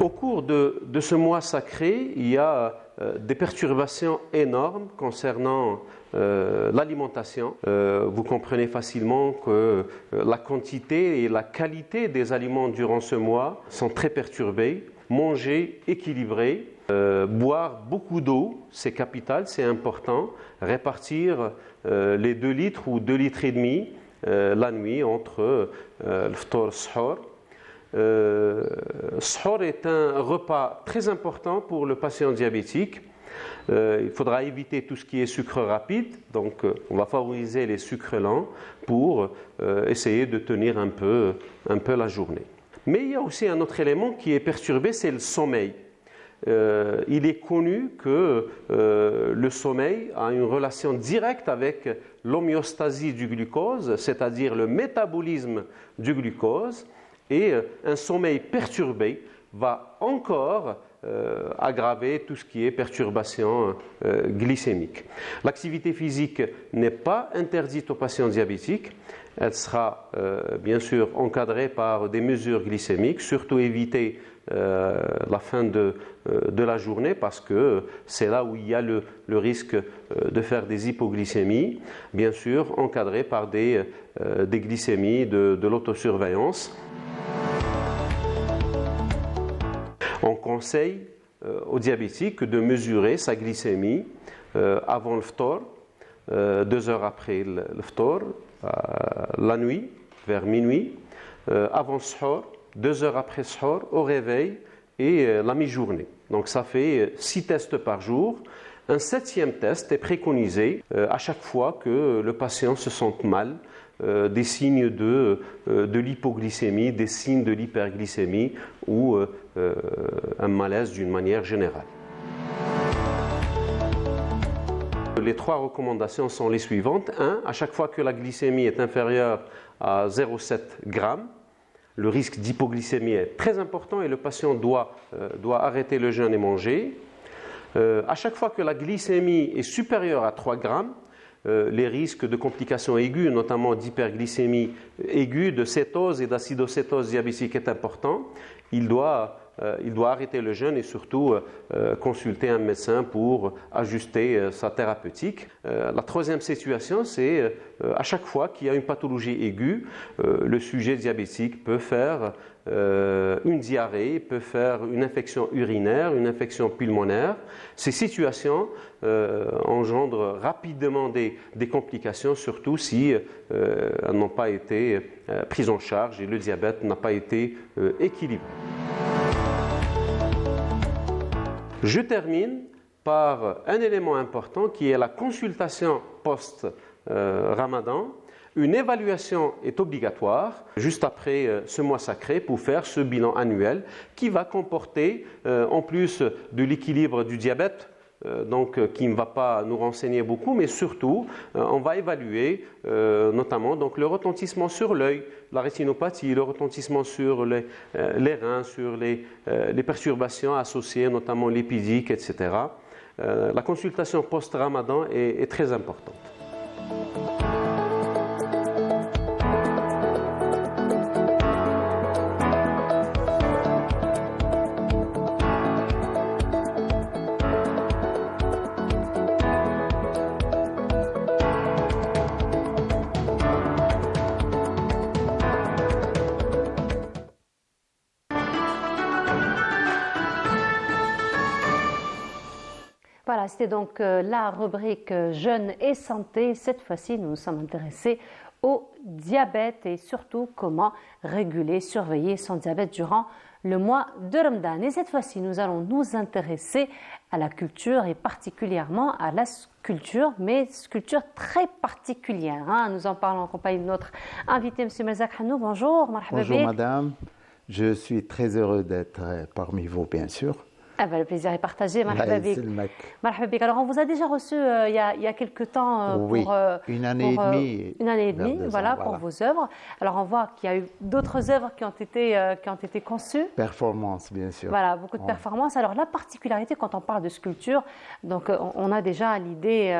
F: Au cours de ce mois sacré, il y a des perturbations énormes concernant l'alimentation. Vous comprenez facilement que la quantité et la qualité des aliments durant ce mois sont très perturbées. Manger équilibré, boire beaucoup d'eau, c'est capital, c'est important. Répartir les 2 litres ou 2 litres et demi la nuit entre le ftor et le sahur. Le sahur est un repas très important pour le patient diabétique. Il faudra éviter tout ce qui est sucre rapide, donc on va favoriser les sucres lents pour essayer de tenir un peu la journée. Mais il y a aussi un autre élément qui est perturbé, c'est le sommeil. Il est connu que le sommeil a une relation directe avec l'homéostasie du glucose, c'est-à-dire le métabolisme du glucose, et un sommeil perturbé va encore aggraver tout ce qui est perturbation glycémique. L'activité physique n'est pas interdite aux patients diabétiques. Elle sera bien sûr encadrée par des mesures glycémiques, surtout éviter la fin de la journée parce que c'est là où il y a le risque de faire des hypoglycémies, bien sûr encadrée par des glycémies de l'autosurveillance. On conseille aux diabétiques de mesurer sa glycémie avant le ftor, 2 heures après le ftor, la nuit, vers minuit, avant le sahur, 2 heures après le sahur, au réveil et la mi-journée. Donc ça fait 6 tests par jour. Un 7e test est préconisé à chaque fois que le patient se sente mal, des signes de l'hypoglycémie, des signes de l'hyperglycémie ou un malaise d'une manière générale. Les 3 recommandations sont les suivantes. 1. À chaque fois que la glycémie est inférieure à 0,7 g, le risque d'hypoglycémie est très important et le patient doit arrêter le jeûne et manger. À chaque fois que la glycémie est supérieure à 3 grammes, les risques de complications aiguës, notamment d'hyperglycémie aiguë, de cétose et d'acidocétose diabétique est important. Il doit arrêter le jeûne et surtout consulter un médecin pour ajuster sa thérapeutique. La troisième situation, c'est à chaque fois qu'il y a une pathologie aiguë, le sujet diabétique peut faire une diarrhée, peut faire une infection urinaire, une infection pulmonaire. Ces situations engendrent rapidement des complications, surtout si elles n'ont pas été prises en charge et le diabète n'a pas été équilibré. Je termine par un élément important qui est la consultation post-Ramadan. Une évaluation est obligatoire juste après ce mois sacré pour faire ce bilan annuel qui va comporter, en plus de l'équilibre du diabète, qui ne va pas nous renseigner beaucoup, mais surtout, on va évaluer notamment le retentissement sur l'œil, la rétinopathie, le retentissement sur les reins, sur les perturbations associées, notamment lipidiques, etc. La consultation post-Ramadan est très importante.
A: Voilà, c'était donc la rubrique jeûne et santé. Cette fois-ci, nous nous sommes intéressés au diabète et surtout comment réguler, surveiller son diabète durant le mois de Ramadan. Et cette fois-ci, nous allons nous intéresser à la culture et particulièrement à la sculpture, mais sculpture très particulière. Nous en parlons en compagnie de notre invité, M. Merzak Hanou. Bonjour, marhaba
G: Bonjour
A: bik.
G: madame, je suis très heureux d'être parmi vous bien sûr.
A: Le plaisir est partagé, marhaba bik. Marhaba bik. Alors on vous a déjà reçu il y a quelques temps
G: Oui,
A: pour
G: une année et demie.
A: Une année et demie,
G: vers 2 ans,
A: voilà, pour vos œuvres. Alors on voit qu'il y a eu d'autres œuvres qui ont été conçues.
G: Performance bien sûr.
A: Voilà, beaucoup de performances. Alors la particularité quand on parle de sculpture, donc on a déjà l'idée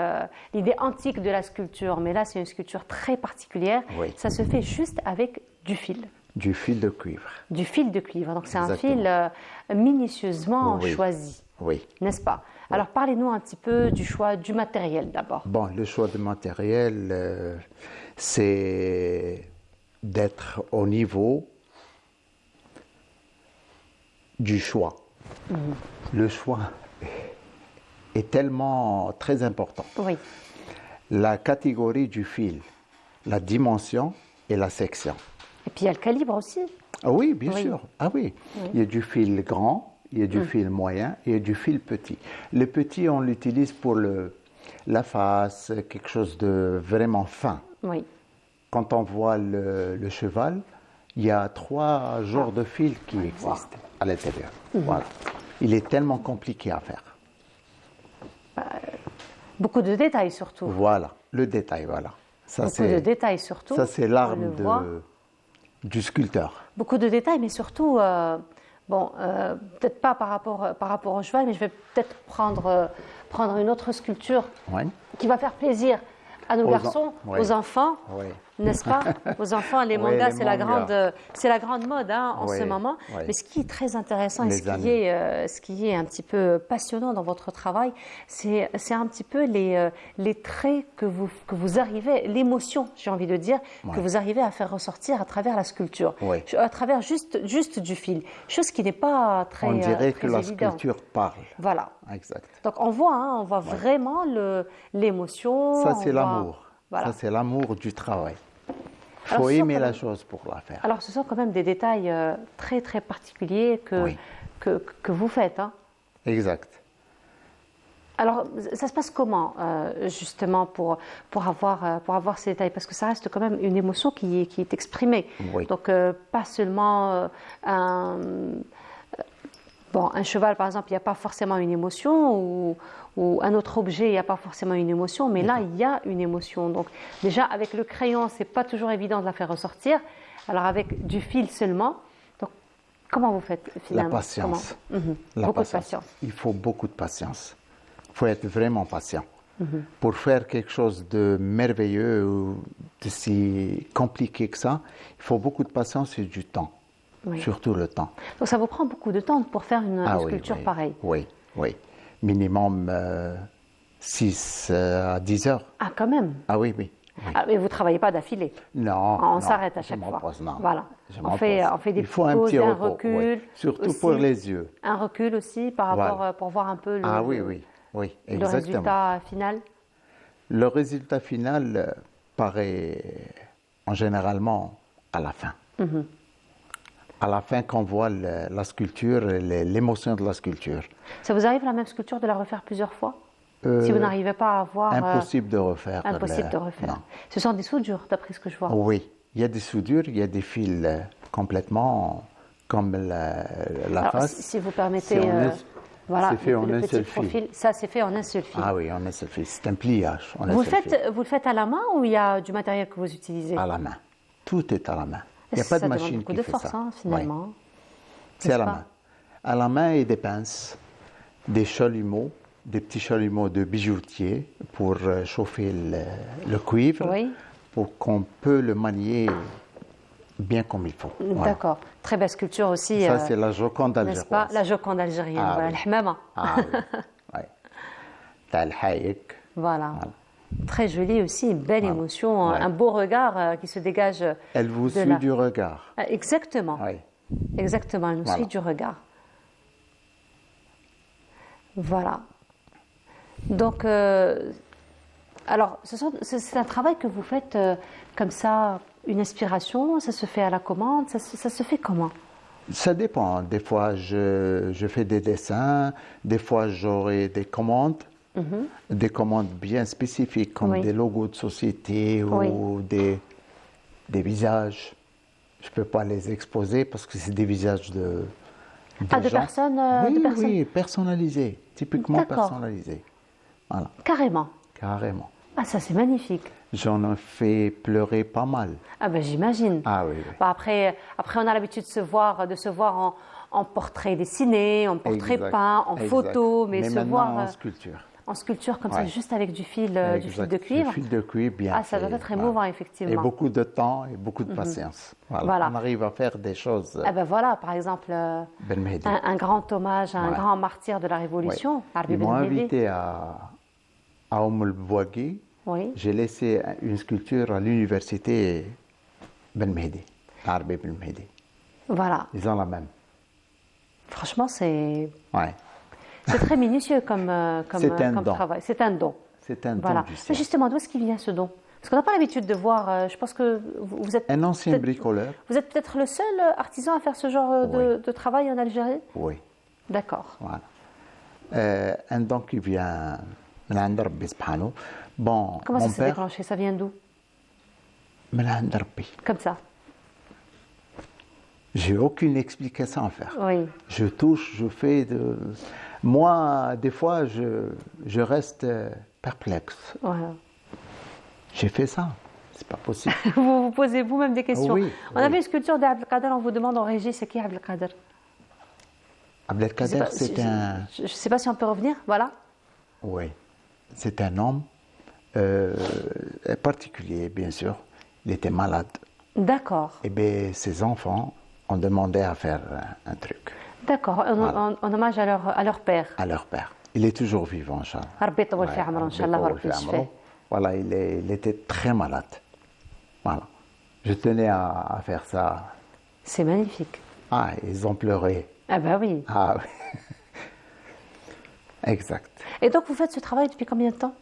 A: antique de la sculpture, mais là c'est une sculpture très particulière.
G: Oui.
A: Ça se fait juste avec du fil.
G: Du fil de cuivre.
A: Du fil de cuivre. Donc c'est un
G: Exactement.
A: fil minutieusement
G: Oui.
A: choisi,
G: Oui.
A: n'est-ce pas? Alors parlez-nous un petit peu du choix du matériel d'abord.
G: Bon, le choix de matériel, c'est d'être au niveau du choix. Le choix est tellement très important.
A: Oui,
G: La catégorie du fil, la dimension et la section.
A: et puis il y a le calibre aussi.
G: Ah oui, bien
A: Oui.
G: sûr. Ah oui. Il y a du fil grand, il y a du fil moyen et il y a du fil petit. Le petit, on l'utilise pour la face, quelque chose de vraiment fin.
A: Oui,
G: Quand on voit le cheval, il y a 3 genres de fils qui existent à l'intérieur. Voilà. Il est tellement compliqué à faire.
A: beaucoup de détails surtout.
G: Voilà, le détail, voilà. Ça,
A: Beaucoup de détails surtout.
G: ça, c'est
A: on le
G: l'arme
A: voit.
G: du sculpteur.
A: Beaucoup de détails, mais surtout, peut-être pas par rapport au cheval, mais je vais peut-être prendre une autre sculpture
G: Ouais.
A: qui va faire plaisir à nos
G: Aux
A: garçons,
G: ouais.
A: aux enfants,
G: Oui.
A: n'est-ce pas? Aux enfants, les
G: Oui,
A: mangas,
G: les
A: c'est la
G: mangas.
A: grande mode en
G: Oui,
A: ce moment.
G: oui.
A: Mais ce qui est très intéressant et
G: Les
A: ce qui est un petit peu passionnant dans votre travail, c'est un petit peu les traits que vous arrivez, l'émotion, j'ai envie de dire, que vous arrivez à faire ressortir à travers la sculpture,
G: Oui.
A: à travers juste du fil, chose qui n'est pas très
G: On dirait
A: très
G: que la
A: évident.
G: sculpture parle.
A: Voilà.
G: Exact.
A: Donc on voit vraiment l'émotion.
G: Ça,
A: on
G: c'est
A: voit-
G: l'amour.
A: Voilà.
G: Ça, c'est l'amour du travail. Il
A: Alors,
G: faut
A: ce sont
G: aimer
A: quand
G: la
A: même-
G: chose pour la faire.
A: Alors, ce sont quand même des détails très, très particuliers
G: Oui.
A: que vous faites.
G: Exact.
A: Alors, ça se passe comment, justement, pour avoir ces détails? Parce que ça reste quand même une émotion qui est exprimée.
G: Oui.
A: Donc, pas seulement un cheval, par exemple, il n'y a pas forcément une émotion, ou un autre objet, il n'y a pas forcément une émotion, mais là, il y a une émotion. Donc, déjà, avec le crayon, ce n'est pas toujours évident de la faire ressortir. Alors, avec du fil seulement. Donc, comment vous faites, finalement?
G: La patience.
A: Comment
G: La
A: Beaucoup de patience.
G: Il faut beaucoup de patience. faut être vraiment patient. Pour faire quelque chose de merveilleux ou de si compliqué que ça, il faut beaucoup de patience et du temps.
A: Oui.
G: Surtout le temps.
A: Donc ça vous prend beaucoup de temps pour faire une
G: Ah oui,
A: sculpture
G: oui.
A: pareille.
G: Oui, oui. Minimum 6 à 10 heures.
A: Ah, quand même.
G: Ah oui, oui. Oui.
A: Ah, mais vous ne travaillez pas d'affilée.
G: Non,
A: On
G: non,
A: s'arrête à
G: je
A: chaque
G: m'en
A: fois.
G: pose, non.
A: Voilà.
G: Je
A: On
G: m'en
A: fait,
G: pose.
A: on fait des
G: Il faut un
A: pauses,
G: petit
A: un
G: repos,
A: recul.
G: oui. Surtout
A: aussi.
G: pour les yeux.
A: Un recul aussi par
G: Voilà.
A: rapport pour voir un peu le,
G: Ah oui, oui, oui,
A: le
G: exactement.
A: résultat final.
G: Le résultat final paraît en généralement à la fin. À la fin, qu'on voit la sculpture, l'émotion de la sculpture.
A: Ça vous arrive la même sculpture de la refaire plusieurs fois? Si vous n'arrivez pas à voir...
G: Impossible de refaire.
A: impossible de refaire.
G: Non.
A: Ce sont des soudures, d'après ce que je vois.
G: Oui, il y a des soudures, il y a des fils complètement comme la
A: Alors,
G: face.
A: si vous permettez...
G: C'est en un-
A: voilà,
G: c'est fait en
A: le
G: un
A: petit
G: seul fil.
A: profil, ça c'est fait en un seul fil.
G: Ah oui, en un seul fil. C'est un pliage. en un
A: vous,
G: seul fil.
A: vous le faites à la main ou il y a du matériel que vous utilisez?
G: À la main. Tout est à la main. Il n'y a
A: Ça
G: pas de
A: demande
G: machine
A: beaucoup
G: qui
A: de
G: fait
A: force,
G: ça.
A: hein,
G: Oui.
A: finalement.
G: C'est
A: N'est-ce
G: à la
A: pas?
G: main. À la main et des pinces, des chalumeaux, des petits chalumeaux de bijoutier pour chauffer le cuivre,
A: Oui.
G: pour qu'on peut le manier bien comme il faut. Voilà.
A: D'accord. Très belle sculpture aussi.
G: Ça, c'est la Joconde
A: n'est-ce pas?
G: algéroise.
A: La Joconde algérienne,
G: Ah
A: voilà,
G: oui.
A: le Hmama.
G: Ah oui. Ouais. T'as le haïk.
A: Voilà. Très jolie aussi, une belle émotion,
G: Ouais.
A: un beau regard qui se dégage.
G: Elle vous
A: de
G: suit
A: là.
G: du regard.
A: Exactement.
G: Oui.
A: Exactement, elle nous
G: Voilà.
A: suit du regard. Voilà. Donc, alors, c'est un travail que vous faites comme ça, une inspiration, ça se fait à la commande, ça se fait comment?
G: Ça dépend. Des fois, je fais des dessins. Des fois, j'aurai des commandes. Des commandes bien spécifiques, comme
A: Oui.
G: des logos de société ou des visages. Je ne peux pas les exposer parce que c'est des visages de
A: De
G: gens.
A: personnes,
G: Oui,
A: de personnes
G: oui, personnalisés. Typiquement
A: D'accord.
G: personnalisés. Voilà,
A: carrément.
G: carrément.
A: Ah, ça c'est magnifique.
G: J'en ai fait pleurer pas mal.
A: Ah ben j'imagine.
G: Ah oui, oui.
A: Bah, après, on a l'habitude de se voir en portrait dessiné, en portrait
G: Exact,
A: peint, en
G: exact.
A: photo, mais se
G: maintenant
A: voir
G: en sculpture.
A: en sculpture comme ça,
G: Ouais.
A: juste avec du fil de cuivre.
G: Du fil de cuivre bien
A: Ah, ça doit
G: fait,
A: être émouvant,
G: voilà.
A: effectivement.
G: Et beaucoup de temps et beaucoup de patience. Voilà.
A: Voilà.
G: On arrive à faire des choses.
A: Ah ben voilà, par exemple,
G: Ben Mehdi.
A: un grand hommage à un
G: Ouais.
A: grand martyr de la Révolution,
G: Ouais.
A: Arbi
G: Ils
A: Ben
G: m'ont
A: Mehdi.
G: invité à Oum Bouagui.
A: Oui.
G: J'ai laissé une sculpture à l'université Ben Mehdi, Arbi Ben Mehdi.
A: Voilà.
G: Ils ont la même.
A: Franchement, c'est
G: Ouais.
A: très minutieux comme
G: C'est un don.
A: travail. C'est un don.
G: C'est un
A: Voilà.
G: don du
A: Mais
G: ciel.
A: justement, d'où est-ce qu'il vient ce don? Parce qu'on n'a pas l'habitude de voir. Je pense que vous êtes.
G: Un ancien
A: peut-être-
G: bricoleur.
A: Vous êtes peut-être le seul artisan à faire ce genre de travail en Algérie?
G: Oui.
A: D'accord.
G: Voilà. Un don qui vient من عند ربي سبحانه. Bon,
A: Comment
G: mon
A: ça s'est
G: père,
A: déclenché? Ça vient d'où?
G: من عند ربي.
A: Comme ça.
G: J'ai aucune explication à faire.
A: Oui.
G: Je touche, je fais de... Moi, des fois, je reste perplexe.
A: Voilà.
G: J'ai fait ça. C'est pas possible.
A: Vous vous posez vous-même des questions.
G: Oui,
A: On
G: oui.
A: avait une sculpture d'Abdelkader, on vous demande en régie, c'est qui Abdelkader?
G: Abdelkader, c'est un...
A: Je ne sais pas si on peut revenir. Voilà.
G: Oui. C'est un homme particulier, bien sûr. Il était malade.
A: D'accord.
G: Et bien, ses enfants ont demandé à faire un truc
A: D'accord. En hommage à leur père.
G: à leur père. Il est toujours vivant, Inch'Allah.
A: Rabbi يطول في عمره إن شاء الله وربي يشفيه.
G: Voilà, il était très malade. Voilà. Je tenais à faire ça.
A: C'est magnifique.
G: Ah, ils ont pleuré.
A: Ah ben oui.
G: Ah oui. Exact.
A: Et donc vous faites ce travail depuis combien de temps?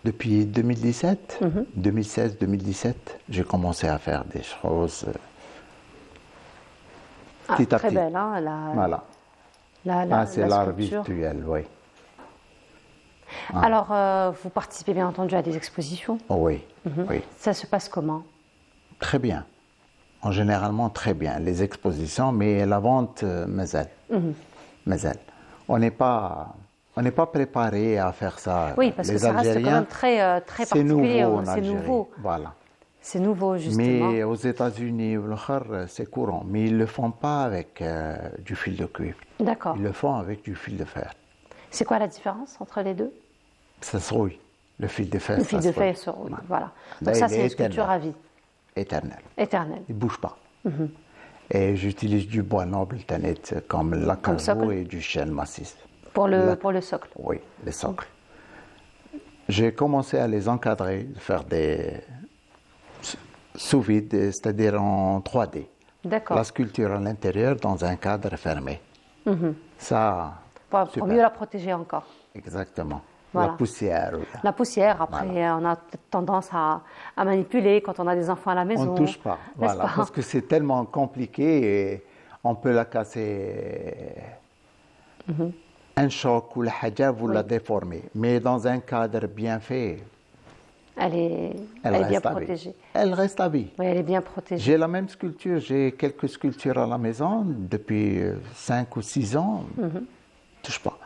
G: Depuis 2017,
A: Mhm.
G: 2016-2017, j'ai commencé à faire des choses
A: Ah,
G: petit à
A: très
G: petit.
A: belle, hein,
G: Voilà. C'est
A: la
G: l'art
A: sculpture.
G: virtuel, oui.
A: Alors, vous participez bien entendu à des expositions.
G: Oh, oui,
A: Mhm.
G: oui.
A: Ça se passe comment?
G: Très bien. En généralement, très bien. Les expositions, mais la vente, mazal.
A: Mhm.
G: Mazal. On n'est pas préparé à faire ça.
A: Oui, parce que
G: Les
A: ça reste quand
G: Algériens,
A: même très
G: c'est
A: particulier.
G: nouveau en
A: C'est
G: Algérie.
A: nouveau.
G: Voilà.
A: C'est nouveau, justement.
G: Mais aux États-Unis, ou l'autre, c'est courant. Mais ils ne le font pas avec du fil de cuivre.
A: D'accord.
G: Ils le font avec du fil de fer.
A: C'est quoi la différence entre les deux?
G: Ça se rouille. Le fil de fer,
A: Le fil
G: ça
A: de
G: se rouille.
A: fer se rouille, voilà.
G: Là,
A: Donc ça,
G: il
A: c'est
G: est
A: une sculpture à vie,
G: Éternel.
A: éternelle.
G: Il ne bouge pas. Et j'utilise du bois noble, Tanet, comme l'acajou
A: socle.
G: et du chêne massif.
A: Pour le socle.
G: Oui, les socles. J'ai commencé à les encadrer, faire des sous vide, c'est-à-dire en 3D.
A: D'accord.
G: La sculpture à l'intérieur dans un cadre fermé. Ça,
A: Pour
G: super.
A: mieux la protéger encore.
G: Exactement.
A: Voilà.
G: La poussière.
A: La poussière, après, on a peut-être tendance à manipuler quand on a des enfants à la maison.
G: On ne touche pas,
A: n'est-ce
G: voilà,
A: pas?
G: parce que c'est tellement compliqué et on peut la casser. Un choc ou la haja, vous la déformez. Mais dans un cadre bien fait,
A: Elle est bien
G: reste à vie.
A: protégée.
G: Elle reste à vie.
A: Oui, elle est bien protégée.
G: J'ai la même sculpture, j'ai quelques sculptures à la maison depuis 5 ou 6 ans. Touche pas.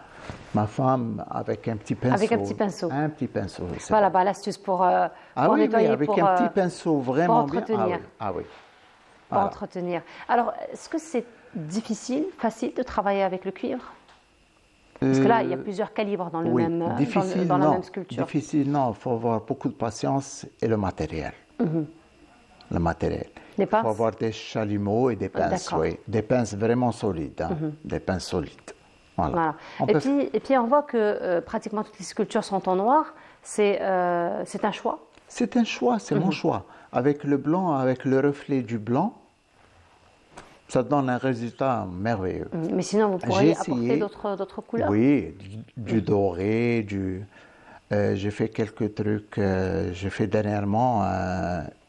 G: Ma femme avec un petit pinceau.
A: Avec un petit pinceau.
G: Un petit pinceau. c'est
A: Voilà,
G: bon.
A: l'astuce pour
G: Ah oui,
A: nettoyer,
G: oui, avec
A: pour,
G: un petit pinceau vraiment bien.
A: entretenir.
G: Ah oui.
A: pour
G: Voilà.
A: entretenir. Alors, est-ce que c'est difficile, facile de travailler avec le cuivre? Parce que là, il y a plusieurs calibres dans,
G: Oui,
A: même,
G: difficile,
A: dans la
G: non.
A: même sculpture.
G: Difficile, non. Il faut avoir beaucoup de patience et le matériel. Le matériel.
A: Les
G: Il faut
A: pinces?
G: avoir des chalumeaux et des pinces,
A: D'accord.
G: oui. Des pinces vraiment solides, hein. Des pinces solides. Voilà.
A: Voilà.
G: On
A: Et
G: peut-
A: puis, on voit que pratiquement toutes les sculptures sont en noir. C'est un choix.
G: C'est un choix, c'est mon choix. Avec le blanc, avec le reflet du blanc, ça donne un résultat merveilleux.
A: Mais sinon, vous
G: J'ai
A: pourriez
G: essayé.
A: apporter d'autres couleurs.
G: Oui, du doré, j'ai fait quelques trucs. J'ai fait dernièrement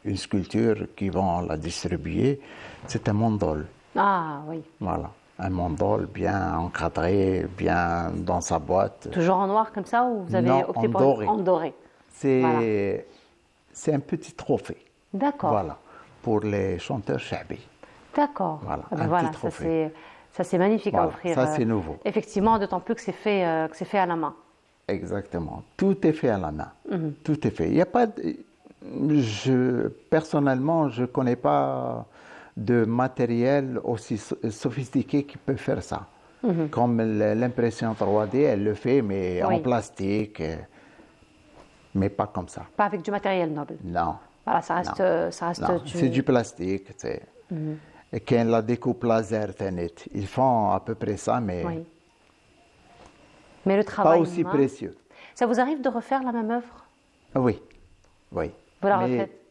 G: une sculpture qui vont la distribuer. C'est un mandol.
A: Ah oui.
G: Voilà. Un mandol bien encadré, bien dans sa boîte.
A: Toujours en noir comme ça ou vous avez
G: Non,
A: opté
G: en
A: pour
G: doré.
A: en doré?
G: C'est un petit trophée.
A: D'accord.
G: Voilà. Pour les chanteurs chabi.
A: D'accord.
G: Voilà,
A: Ah ben
G: un
A: voilà,
G: petit trophée.
A: ça c'est magnifique à
G: Voilà,
A: offrir.
G: ça, c'est nouveau.
A: Effectivement, d'autant plus que c'est fait à la main.
G: Exactement. Tout est fait à la main. Tout est fait. Il n'y a pas personnellement, je ne connais pas de matériel aussi sophistiqué qui peut faire ça. Comme l'impression 3D, elle le fait, mais
A: Oui.
G: en plastique, mais pas comme ça.
A: Pas avec du matériel noble.
G: Non.
A: Voilà, ça reste,
G: Non.
A: ça reste
G: Non, c'est du plastique. Et quand la découpe laser, ils font à peu près ça, mais
A: Oui. Mais le travail
G: pas aussi
A: humain-
G: précieux.
A: Ça vous arrive de refaire la même œuvre?
G: Oui, oui.
A: Vous la
G: Mais
A: refaites?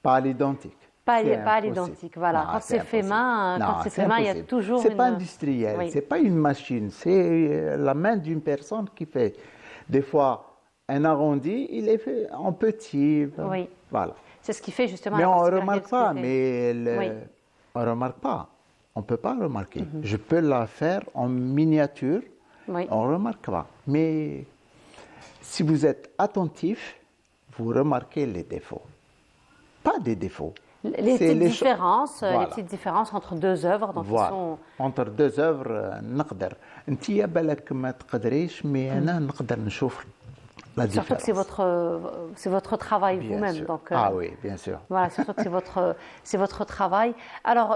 G: pas à l'identique.
A: Pas
G: C'est
A: à
G: impossible.
A: l'identique, voilà.
G: Non,
A: Quand c'est fait
G: impossible.
A: main,
G: Non,
A: quand c'est
G: c'est
A: fait main, il y a
G: impossible.
A: toujours
G: C'est pas
A: une-
G: industriel,
A: Oui.
G: c'est pas une machine, c'est la main d'une personne qui fait. Des fois, un arrondi, il est fait en petit.
A: Oui.
G: Voilà.
A: C'est ce qui fait justement
G: Mais
A: la
G: on ne
A: particularité
G: remarque
A: de ce
G: pas,
A: que fait.
G: mais
A: Oui.
G: on ne remarque pas. On ne peut pas remarquer. Je peux la faire en miniature,
A: Oui.
G: on ne remarque pas. Mais si vous êtes attentif, vous remarquez les défauts. Pas des défauts.
A: Les
G: C'est
A: petites
G: les
A: différences,
G: Voilà.
A: les petites différences entre deux œuvres, donc
G: Voilà.
A: ils sont...
G: Entre deux œuvres نقدر. انت يا بالك ما تقدريش mais انا نقدر نشوف la
A: Surtout que
G: différence.
A: c'est votre travail
G: Bien
A: vous-même.
G: sûr.
A: Donc,
G: Ah oui, bien sûr.
A: Voilà, surtout que c'est votre travail. Alors,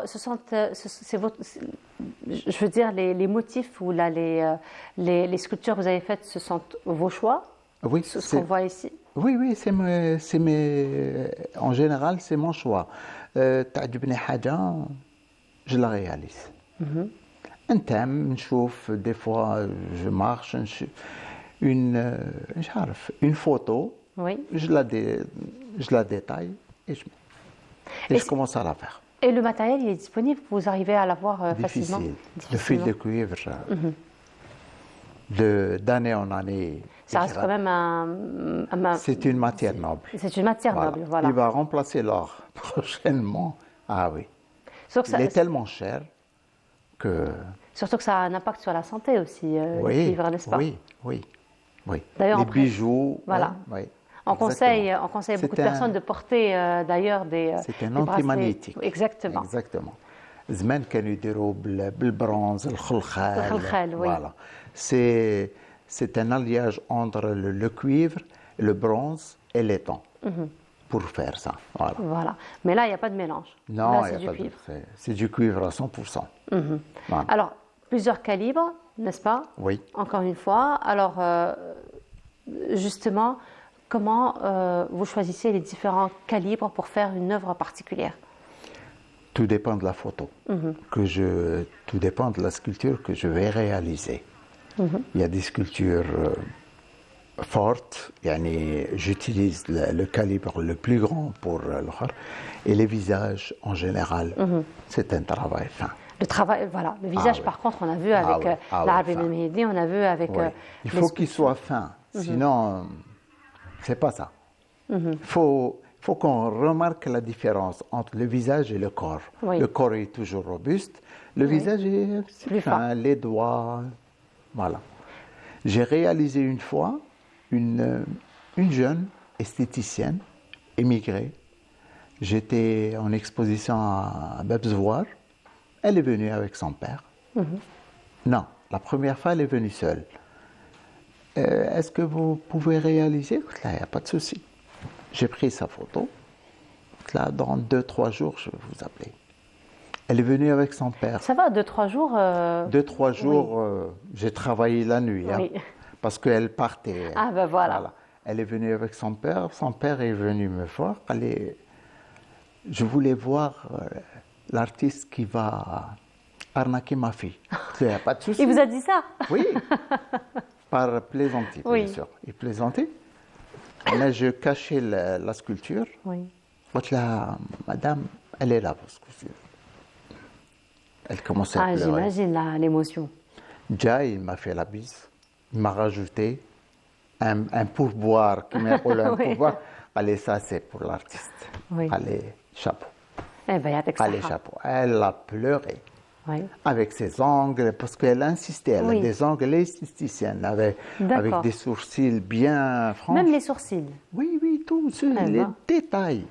A: je veux dire, les motifs ou là, les sculptures que vous avez faites, ce sont vos choix,
G: Oui,
A: ce
G: c'est-
A: qu'on voit ici.
G: Oui, oui, en général, c'est mon choix. تعجبني حاجة, je la réalise. نتعم نشوف des fois je marche مش عارف une photo,
A: Oui.
G: je la détaille et
A: Et
G: je commence à la faire.
A: Et le matériel, il est disponible, vous arrivez à l'avoir facilement?
G: Difficile. Le fil de cuivre, d'année en année.
A: Ça reste quand même
G: C'est une matière noble.
A: C'est une matière noble, voilà.
G: Il va remplacer l'or prochainement. Ah oui.
A: Sauf que
G: Il est tellement cher que.
A: surtout que ça a un impact sur la santé aussi, le
G: Oui,
A: cuivre, n'est-ce pas?
G: oui, oui, oui.
A: D'ailleurs,
G: Les
A: on pré-
G: bijoux.
A: Voilà.
G: Oui,
A: On conseille
G: exactement.
A: beaucoup de personnes de porter d'ailleurs des
G: C'est un
A: des bracelets.
G: antimagnétique.
A: Exactement.
G: Exactement. زمان كانوا يديروا بالبرونز الخلخال.
A: الخلخال, oui.
G: Voilà. C'est un alliage entre le cuivre, le bronze et l'étain pour faire ça. Voilà.
A: Voilà. Mais là, il n'y a pas de mélange.
G: Non,
A: là,
G: il y
A: c'est
G: a
A: du
G: pas de-
A: cuivre.
G: c'est du cuivre à 100%. Voilà.
A: Alors, plusieurs calibres, n'est-ce pas?
G: Oui.
A: Encore une fois. Alors, justement, comment vous choisissez les différents calibres pour faire une œuvre particulière?
G: Tout dépend de la photo, tout dépend de la sculpture que je vais réaliser. Il y a des sculptures fortes, j'utilise le calibre le plus grand pour l'autre, et les visages en général, c'est un travail fin.
A: Le travail, voilà. Le visage,
G: oui.
A: par contre, on a vu avec l'Arabi
G: fin.
A: Ben Mehdi, on a vu avec.
G: Oui. Il faut qu'il soit fin, sinon, c'est pas ça. Il faut qu'on remarque la différence entre le visage et le corps.
A: Oui.
G: Le corps est toujours robuste, le visage est
A: Plus
G: fin, les doigts, voilà. J'ai réalisé une fois une jeune esthéticienne émigrée. J'étais en exposition à Babzouar. Elle est venue avec son père. Non, la première fois, elle est venue seule. Est-ce que vous pouvez réaliser? Là, il n'y a pas de souci. J'ai pris sa photo. Là, dans 2-3 jours, je vais vous appeler. Elle est venue avec son père.
A: Ça va, 2-3 jours
G: 2-3 jours, j'ai travaillé la nuit,
A: Oui.
G: parce qu'elle partait.
A: Ah ben voilà.
G: Elle est venue avec son père est venu me voir. Je voulais voir l'artiste qui va arnaquer ma fille. Il n'y a pas de souci.
A: Il vous a dit ça?
G: Oui, par plaisanterie,
A: Oui.
G: bien sûr. Il plaisantait. Mais je cachais la sculpture.
A: Oui.
G: Là, madame, elle est là, votre sculpture. Elle commençait à pleurer.
A: J'imagine l'émotion.
G: Déjà, il m'a fait la bise. Il m'a rajouté un pourboire, qui m'a appelé un
A: Oui.
G: pourboire. Allez, ça, c'est pour l'artiste.
A: Oui.
G: Allez, chapeau.
A: Eh bien,
G: Allez, chapeau. Elle a pleuré.
A: Oui.
G: Avec ses ongles, parce qu'elle insistait. Elle
A: Oui.
G: a des ongles esthéticiennes, avec
A: D'accord.
G: des sourcils bien francs.
A: Même les sourcils.
G: Oui, tout,
A: Eh
G: les
A: ben.
G: détails.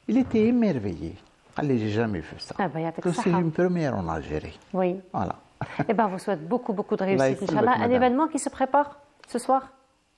G: Il était émerveillé. Allez, j'ai jamais vu ça.
A: Ah ben, يعطيك
G: Que c'est
A: الصحة.
G: une première en Algérie.
A: Oui.
G: Voilà.
A: Eh bien, on vous souhaite beaucoup de
G: Allah
A: réussite,
G: يسلمك,
A: Inch'Allah. Un
G: madame.
A: événement qui se prépare ce soir?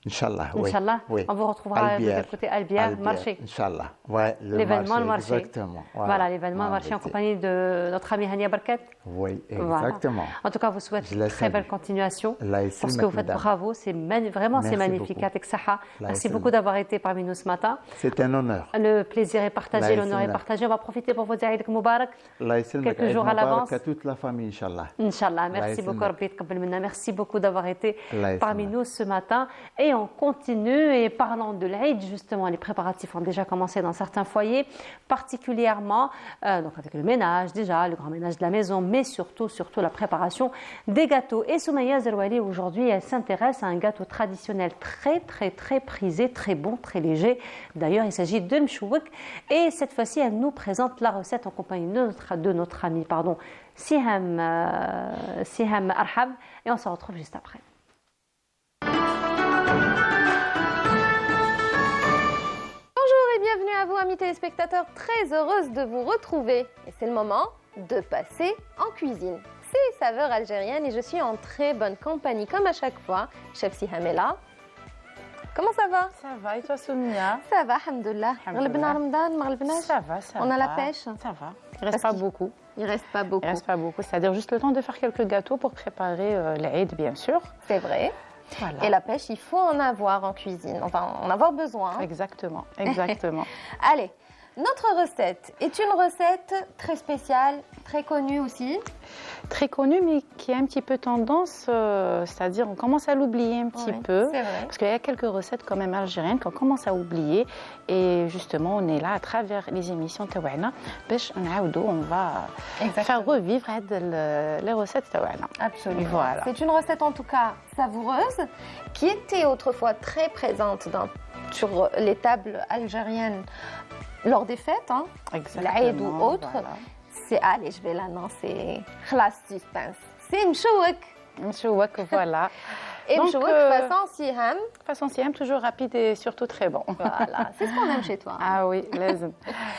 G: Inch'Allah, oui.
A: Inch'Allah.
G: Oui.
A: On vous retrouvera
G: Albière.
A: du côté Albière, marché.
G: Inch'Allah. Ouais,
A: L'événement, le marché.
G: Exactement.
A: Voilà, l'événement, le marché en compagnie de notre amie Hania Barkat.
G: Oui,
A: Voilà.
G: exactement.
A: En tout cas, vous souhaite
G: Je
A: une
G: la
A: très belle
G: salue.
A: continuation.
G: Allah
A: Pour ce
G: يسلمك,
A: que vous faites,
G: madame.
A: bravo. C'est vraiment, c'est
G: Merci
A: magnifique.
G: beaucoup.
A: Yatek Saha.
G: Allah
A: Merci
G: يسلمك.
A: beaucoup d'avoir été parmi nous ce matin.
G: C'est un honneur.
A: Le plaisir est partagé,
G: Allah
A: l'honneur est
G: يسلمك.
A: partagé. On va profiter pour vous dire Eid Moubarak.
G: Allah يسلمك.
A: Quelques
G: Eid
A: jours à
G: Mubarak
A: l'avance.
G: à toute la famille, Inch'Allah.
A: Inch'Allah, merci
G: يسلمك.
A: beaucoup, Rabbi Tqabbal Minna. Merci beaucoup d'avoir été
G: Allah يسلمك.
A: parmi nous ce matin. Et on continue, et parlant de l'Aïd, justement, les préparatifs ont déjà commencé dans certains foyers, particulièrement donc avec le ménage déjà, le grand ménage de la maison, mais surtout la préparation des gâteaux. Et Soumaya Zerouali, aujourd'hui, elle s'intéresse à un gâteau traditionnel très prisé, très bon, très léger. D'ailleurs, il s'agit de mchouik. Et cette fois-ci, elle nous présente la recette en compagnie de notre ami, Siham Arhab. Et on se retrouve juste après.
H: Bonjour et bienvenue à vous, amis téléspectateurs. Très heureuse de vous retrouver. Et c'est le moment de passer en cuisine. C'est saveurs algériennes et je suis en très bonne compagnie, comme à chaque fois. Chef Siham est là. Comment ça va?
I: Ça va, et toi, Soumia?
H: Ça va, alhamdoulilah.
I: Alhamdoulilah.
H: Ça
I: Ça
H: On
I: va.
H: a la pêche?
I: Ça va. Il reste
H: Parce
I: pas
H: qu'il-
I: beaucoup.
H: Il reste pas beaucoup.
I: Il reste pas beaucoup. C'est-à-dire juste le temps de faire quelques gâteaux pour préparer l'Aïd, bien sûr.
H: C'est vrai.
I: Voilà.
H: Et la pêche, il faut en avoir en cuisine. Enfin, en avoir besoin.
I: Exactement, exactement.
H: Allez, notre recette est une recette très spéciale, très connue aussi.
I: Très connu, mais qui a un petit peu tendance, c'est-à-dire on commence à l'oublier un petit
H: Oui,
I: peu.
H: c'est vrai.
I: Parce qu'il y a quelques recettes quand même algériennes qu'on commence à oublier. Et justement, on est là à travers les émissions Tawana. On va faire revivre les recettes Tawana.
H: Absolument.
I: Voilà.
H: C'est une recette en tout cas savoureuse qui était autrefois très présente sur les tables algériennes lors des fêtes, l'Aïd ou autre.
I: Voilà.
H: C'est, allez, je vais l'annoncer, khlas suspense. C'est mchouak.
I: Mchouak, voilà.
H: Et
I: Donc,
H: mchouak façon Siham.
I: Façon Siam, toujours rapide et surtout très bon.
H: Voilà, c'est ce qu'on aime chez toi.
I: Ah oui, لازم.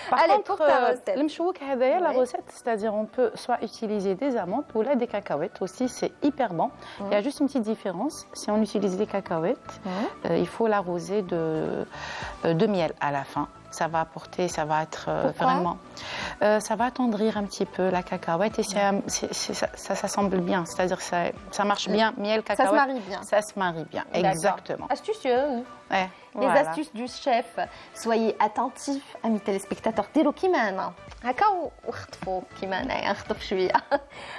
I: Par
H: Allez,
I: contre,
H: pour ta recette.
I: le mchouak, هذايا, la
H: Oui.
I: recette, c'est-à-dire on peut soit utiliser des amandes ou là des cacahuètes aussi, c'est hyper bon. Il y a juste une petite différence. Si on utilise des cacahuètes, il faut l'arroser de miel à la fin. Ça va apporter, ça va être
H: Pourquoi?
I: vraiment... ça va attendrir un petit peu la cacahuète et ça s'assemble bien. C'est-à-dire que ça marche bien, miel,
H: Ça
I: cacahuète.
H: se marie bien.
I: Ça se marie bien,
H: D'accord.
I: exactement.
H: Astucieux.
I: Ouais,
H: Les
I: voilà.
H: astuces du chef. Soyez attentifs, amis téléspectateurs. ديروا كيما أنا. هكا وخطفوا كيما أنا خطف شوية.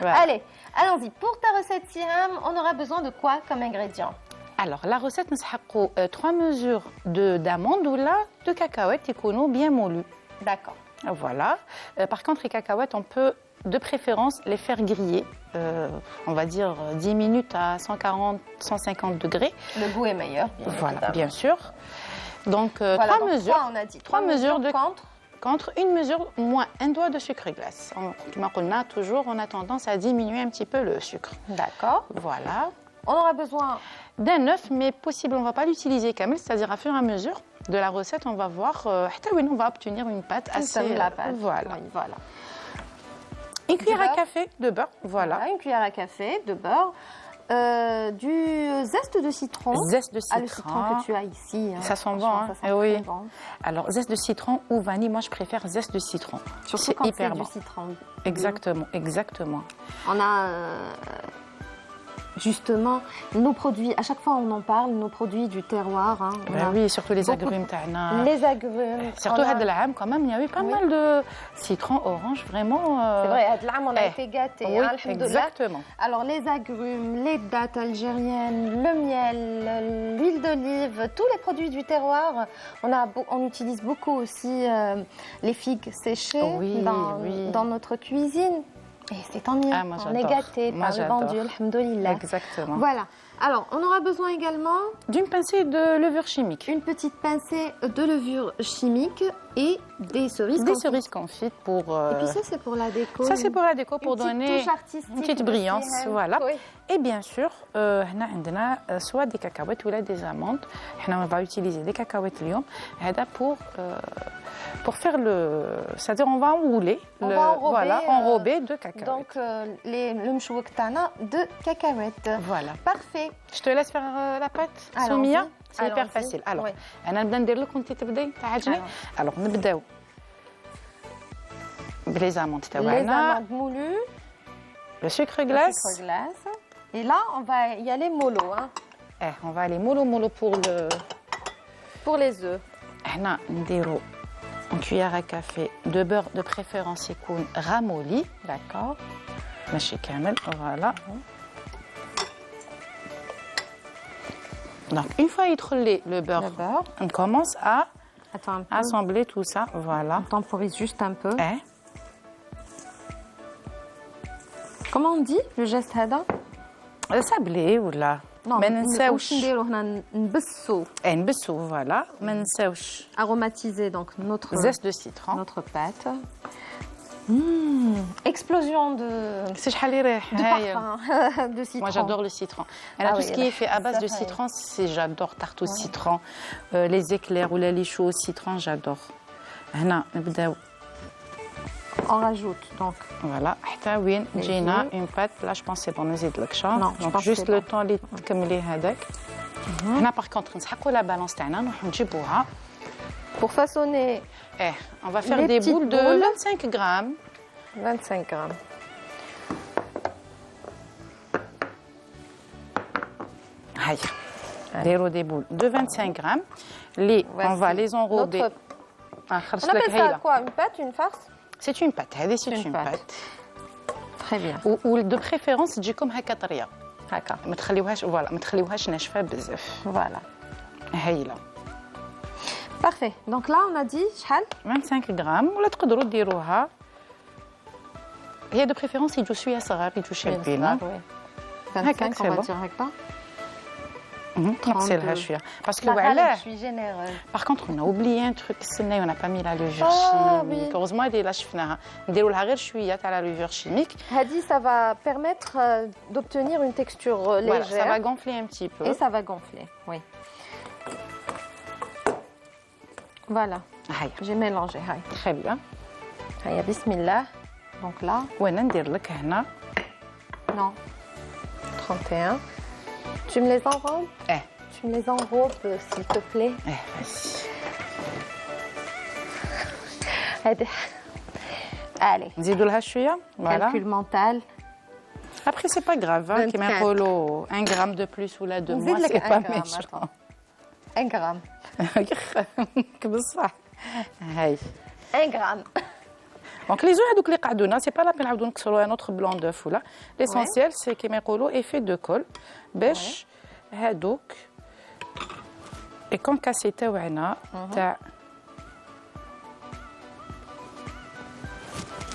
I: Voilà.
H: Allez, allons-y. Pour ta recette Siam, on aura besoin de quoi comme ingrédients?
I: Alors, la recette, nous avons 3 mesures d'amandes ou là de cacahuètes يكونوا bien moulues.
H: D'accord.
I: Voilà. Par contre, les cacahuètes, on peut de préférence les faire griller, on va dire 10 minutes à 140-150 degrés.
H: Le goût est meilleur.
I: Voilà, bien sûr. Donc,
H: Voilà,
I: 3
H: donc
I: mesures.
H: trois, on a dit.
I: 3 mesures de
H: contre.
I: une mesure moins un doigt de sucre glace. On a toujours, on a tendance à diminuer un petit peu le sucre.
H: D'accord.
I: Voilà.
H: On aura besoin
I: D'un œuf, mais possible, on ne va pas l'utiliser kamel, c'est-à-dire à fur et à mesure de la recette, on va voir, on va obtenir une pâte assez...
H: la pâte.
I: Voilà.
H: Oui, voilà.
I: Une cuillère à
H: beurre.
I: café de beurre, voilà.
H: Une cuillère à café de beurre. Du zeste de citron.
I: Zeste de
H: Ah, le
I: citron.
H: citron que tu as ici. hein.
I: Ça sent bon,
H: Franchement,
I: hein.
H: ça sent
I: Eh oui.
H: très bon.
I: Alors, zeste de citron ou vanille, moi je préfère zeste de citron.
H: Surtout
I: C'est
H: quand c'est
I: hyper
H: du
I: bon.
H: citron.
I: Exactement, exactement.
H: On a justement nos produits, à chaque fois on en parle, nos produits du terroir. Hein. On
I: Ben
H: a
I: oui, surtout les
H: beaucoup
I: agrumes.
H: les agrumes.
I: Surtout
H: On a-
I: هاد العام quand même, il y a eu pas
H: Oui.
I: mal de citron orange, vraiment.
H: C'est vrai, à Dlam, on a été gâtés.
I: Oui,
H: hein, alhamdoulilah.
I: exactement.
H: Alors les agrumes, les dattes algériennes, le miel, l'huile d'olive, tous les produits du terroir. On utilise beaucoup aussi les figues séchées
I: Oui, oui.
H: dans notre cuisine. Et c'est tant mieux,
I: Ah, moi,
H: on est
I: j'adore.
H: gâtés
I: Moi,
H: par le
I: j'adore.
H: bon Dieu, alhamdoulilah.
I: Exactement.
H: Voilà. Alors, on aura besoin également
I: D'une pincée de levure chimique.
H: une petite pincée de levure chimique et des cerises.
I: Des
H: confites.
I: cerises confites pour...
H: Et puis ça, c'est pour la déco.
I: ça, c'est pour la déco, pour
H: une petite
I: donner
H: touche artistique
I: une petite
H: de
I: brillance.
H: Siam.
I: Voilà.
H: Oui.
I: Et bien sûr, هنا عندنا soit des cacahuètes ou là des amandes. On va utiliser des cacahuètes اليوم. هذا pour faire le... C'est-à-dire, on va enrouler.
H: On va enrober,
I: voilà, enrober de cacahuètes.
H: Donc, le mchouak tana de cacahuètes.
I: Voilà.
H: Parfait.
I: Je te laisse faire la pâte,
H: Allons-y.
I: Soumia. C'est hyper
H: Allons-y.
I: facile. Alors,
H: Oui.
I: أنا نبدأ ندير لك وأنت تبداي تعجني. Alors, نبداو بلي زاموند
H: Les
I: تاعنا.
H: amandes moulues,
I: Le sucre
H: le
I: glace.
H: sucre glace. Et là, on va y aller mollo hein,
I: On va aller mollo
H: pour les œufs.
I: هنا نديرو une cuillère à café de beurre de préférence يكون ramolli.
H: D'accord.
I: ماشي كامل. Voilà. Donc, une fois يدخل le beurre,
H: Le beurre.
I: on commence à
H: Attends un peu.
I: assembler tout ça. Voilà.
H: On temporise juste un peu.
I: Eh,
H: Comment on dit le geste هذا؟
I: sablé ولا ما
H: واش
I: ننساوش.
H: نديرو هنا نبسو
I: نبسو فوالا ما ننساوش
H: aromatiser donc notre
I: zeste de citron.
H: notre pâte. Explosion de
I: C'est شحال يريح هاي.
H: parfum de citron.
I: Moi j'adore le citron. Alors,
H: Ah
I: tout
H: oui,
I: ce qui est fait à base de
H: ça,
I: citron, j'adore tarte au citron, les éclairs ou les lichos au citron, j'adore. هنا نبداو
H: On rajoute donc
I: فوالا حتى وين جينا اون بات. لا جو بونس سي بون نزيد لك شا.
H: Non, je
I: دونك
H: pense
I: جوست
H: c'est
I: لو
H: bon.
I: طون اللي تكملي هذاك. هنا باغ كونتر نسحقوا لا بالانس تاعنا نروحوا نجيبوها.
H: pour façonner
I: On va faire
H: Les
I: des
H: petites
I: boules de
H: boules.
I: 25 grammes.
H: 25 grammes.
I: هاي نديروا des boules de 25 grammes. Les, on va
H: Voici
I: les enrober.
H: notre-
I: خرجت
H: On
I: لك
H: appelle ça
I: هيلا.
H: quoi? Une pâte, une farce?
I: C'est une pâte. هذه c'est
H: Une
I: une
H: pâte.
I: pâte.
H: Très bien.
I: و de préférence تجيكم هكا طريه.
H: هكا.
I: ما تخليوهاش فوالا ما تخليوهاش ناشفه بزاف.
H: Voilà.
I: هايله.
H: Parfait. Donc là, on a dit شحال؟
I: 25 غرام ولا تقدروا ديروها. هي de préférence يجوا شويه صغار يجوا شابين.
H: Oui.
I: هكاك
H: 25,
I: c'est
H: on va
I: bon.
H: dire هكا.
I: نغسلها
H: 32.
I: شويه parce que
H: La
I: voilà.
H: je suis généreuse.
I: Par contre, on a oublié un truc, on n'a pas mis la levure
H: Ah,
I: chimique.
H: oui.
I: Heureusement, elle est là, je نديروا لها غير شويه تاع la levure chimique.
H: Hadi, ça va permettre d'obtenir une texture
I: Voilà,
H: légère.
I: ça va gonfler un petit peu.
H: Et ça va gonfler, oui. Voilà,
I: هاي
H: j'ai mélangé. Haï.
I: très bien.
H: Haïa, bismillah. Donc là,
I: وانا ندير لك هنا
H: non. 31. Tu me les enrobes? Tu me les enrobes, s'il te plaît.
I: vas-y.
H: Allez,
I: نزيدوا لها شويه voilà.
H: calcul mental.
I: Après c'est pas grave hein, كيما
H: 24.
I: نقولوا 1 gramme de plus ou là de
H: نزيد
I: moins
H: لك
I: c'est
H: 1
I: pas
H: gramme
I: méchant.
H: attends. 1 gramme.
I: بصح هاي
H: 1 gramme.
I: دونك لي زو هذوك اللي قعدونا سي با لا بين نعاودو نكسروا ان اوتر بلون دوف ولا ليسونسيال سي كيما يقولوا ايفي دو كول باش هذوك اي كونكاسي تاوعنا تاع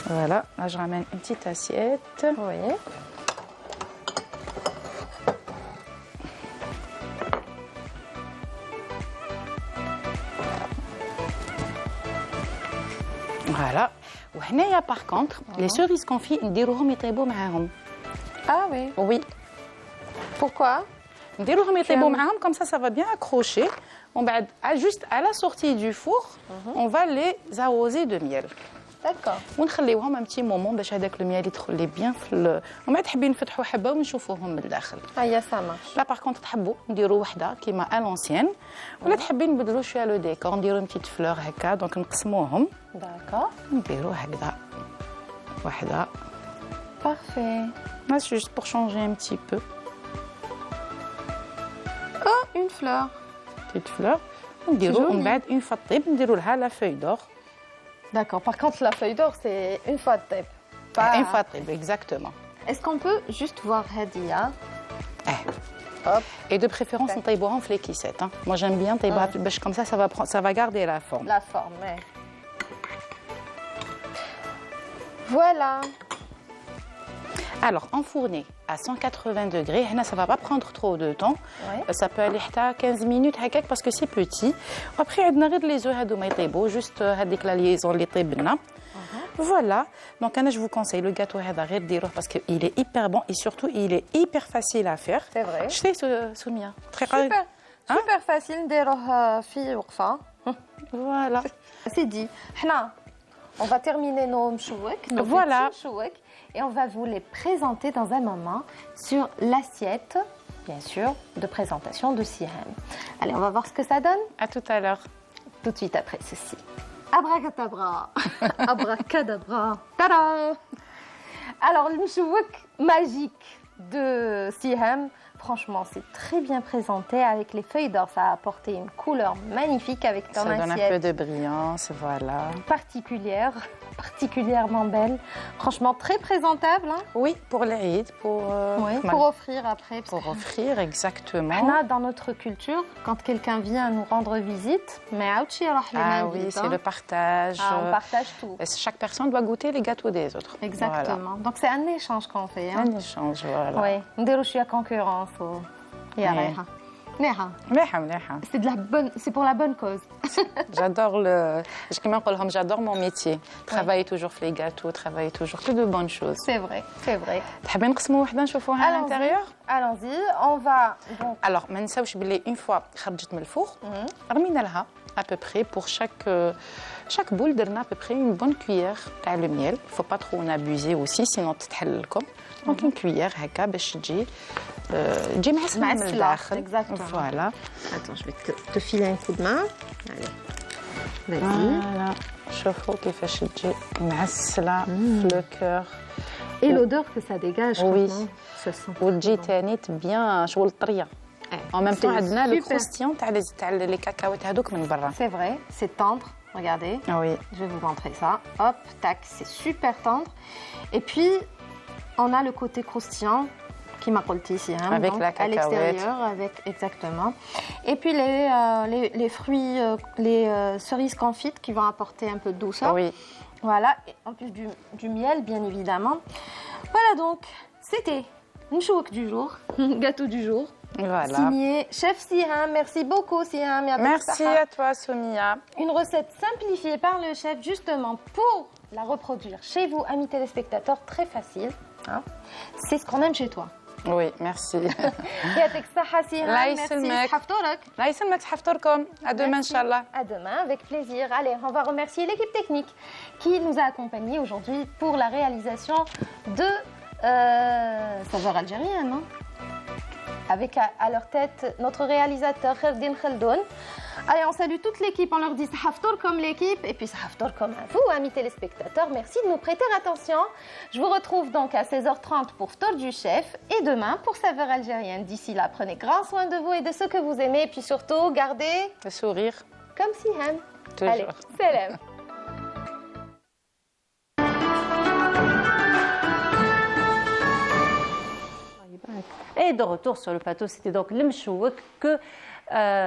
I: Voilà, là je ramène une petite assiette.
H: Oui.
I: Voilà. وهنايا par contre, les cerises confits نديروهم يطيبوا معاهم.
H: Ah oui.
I: Oui.
H: Pourquoi?
I: نديروهم يطيبوا معاهم comme ça va bien accrocher. ومن بعد juste à la sortie du four, on va les arroser de miel.
H: D'accord.
I: ونخليوهم un petit moment باش هذاك الميل يدخل لي بيان في ومن بعد حابين نفتحوا حبه ونشوفوهم من الداخل.
H: هيا ça marche.
I: لا باغ كونت تحبوا نديروا وحده كيما الونسيان ولا تحبين نبدلوا شويه لو ديكور نديروا une petite fleur هكا دونك نقسموهم
H: D'accord.
I: نديروا هكذا وحده.
H: Parfait.
I: Là, c'est juste pour changer un petit peu.
H: Oh, une fleur.
I: Petite fleur. نديروا ومن بعد une fois طيب نديروا لها la feuille d'or.
H: D'accord. Par contre, la feuille d'or, c'est une fois de tape.
I: Une fois طيب exactement.
H: Est-ce qu'on peut juste voir Hadia? Hop.
I: Et de préférence نطيبوهم في les kissettes. Hein. Moi j'aime bien طيبها باش comme ça va garder la forme.
H: La forme, ouais. Voilà.
I: Alors, enfourner à 180 degrés, ça ne va pas prendre trop de temps.
H: Ouais.
I: Ça peut aller à 15 minutes parce que c'est petit. Après, on a les œufs à juste avec la liaison les tribunaux. Voilà. Donc, je vous conseille le gâteau parce qu'il est hyper bon et surtout, il est hyper facile à faire.
H: C'est vrai.
I: Je sais, Soumia. Très
H: Super. Super facile نديروه في وقفة.
I: Voilà.
H: C'est dit. حنا on va terminer nos mchouek, nos
I: Voilà.
H: petits mchouek, et on va vous les présenter dans un moment sur l'assiette, bien sûr, de présentation de Siham. Allez, on va voir ce que ça donne
I: À tout à l'heure.
H: tout de suite après ceci. Abracadabra. Abracadabra. Tada. Alors, le mchouek magique de Siham, franchement, c'est très bien présenté avec les feuilles d'or. Ça a apporté une couleur magnifique avec ton
I: Ça donne un
H: assiette
I: peu de brillance, voilà.
H: particulièrement belle. Franchement, très présentable. Hein,
I: Oui, pour l'Aïd,
H: pour offrir après.
I: Pour offrir, exactement.
H: Là, dans notre culture, quand quelqu'un vient nous rendre visite, mais
I: Ah oui, c'est le partage.
H: on partage tout.
I: Chaque personne doit goûter les gâteaux des autres.
H: Exactement. Donc, c'est un échange qu'on fait. Hein.
I: Un échange, voilà.
H: Oui, on déroge la concurrence. C'est de la bonne, c'est pour la bonne cause.
I: J'adore mon métier. Travailler toujours les gâteaux, travailler toujours que de bonnes choses.
H: C'est vrai, c'est vrai.
I: تحبين نقسموا وحده نشوفوها à l'intérieur?
H: Allons-y, on va donc.
I: Alors, ما نساوش بلي une fois خرجت من الفوق رمينا لها à peu près pour chaque boule درنا à peu près une bonne cuillère تاع le miel. Il faut pas trop en abuser aussi sinon تتحل لكم. Donc une cuillère هكا باش تجي معسلة من الداخل.
H: Exactement.
I: Voilà.
H: Attends, je vais te filer un coup de main. Allez, vas-y.
I: Voilà. شوفوا كيفاش تجي معسلة في le cœur.
H: Et l'odeur que ça dégage,
I: Oui.
H: franchement, ça sent.
I: وتجي تاني bien شغل طرية. En même temps, عندنا le
H: super.
I: croustillant تاع les cacahuètes هذوك من برا.
H: C'est vrai, c'est tendre. Regardez.
I: Oui.
H: Je vais vous montrer ça. Hop, tac, c'est super tendre. Et puis, on a le côté croustillant qui m'a colté ici. Hein,
I: avec
H: donc,
I: la
H: à
I: cacahuète.
H: l'extérieur, avec exactement. Et puis les fruits, les cerises confites qui vont apporter un peu de douceur.
I: Oui.
H: Voilà, et en plus du miel, bien évidemment. Voilà donc, c'était une chouque du jour, gâteau du jour.
I: Voilà.
H: Signé Chef Siham. Merci beaucoup Siham.
I: Merci à toi Soumia.
H: Une recette simplifiée par le chef justement pour la reproduire chez vous, amis téléspectateurs, très facile. Hein. C'est ce qu'on aime chez toi.
I: Oui, merci.
H: يعطيك الصحة سيهام.
I: الله
H: Merci.
I: يسلمك.
H: حفطورك.
I: لا يسلمك حفطركم. À demain
H: Merci.
I: Inch'Allah.
H: À demain, avec plaisir. Allez, on va remercier l'équipe technique qui nous a accompagnés aujourd'hui pour la réalisation de Saveur algérienne. Hein, avec à leur tête notre réalisateur Kherdin Khaldoun. Allez, on salue toute l'équipe, on leur dit Sahaftour comme l'équipe et puis Sahaftour comme à vous, amis téléspectateurs. Merci de nous prêter attention. Je vous retrouve donc à 16h30 pour Ftour du chef et demain pour Saveurs algériennes. D'ici là, prenez grand soin de vous et de ceux que vous aimez et puis surtout, gardez
I: Le sourire,
H: comme Siham.
I: toujours.
H: Allez, salam.
A: Et de retour sur le plateau, c'était donc le mchouk que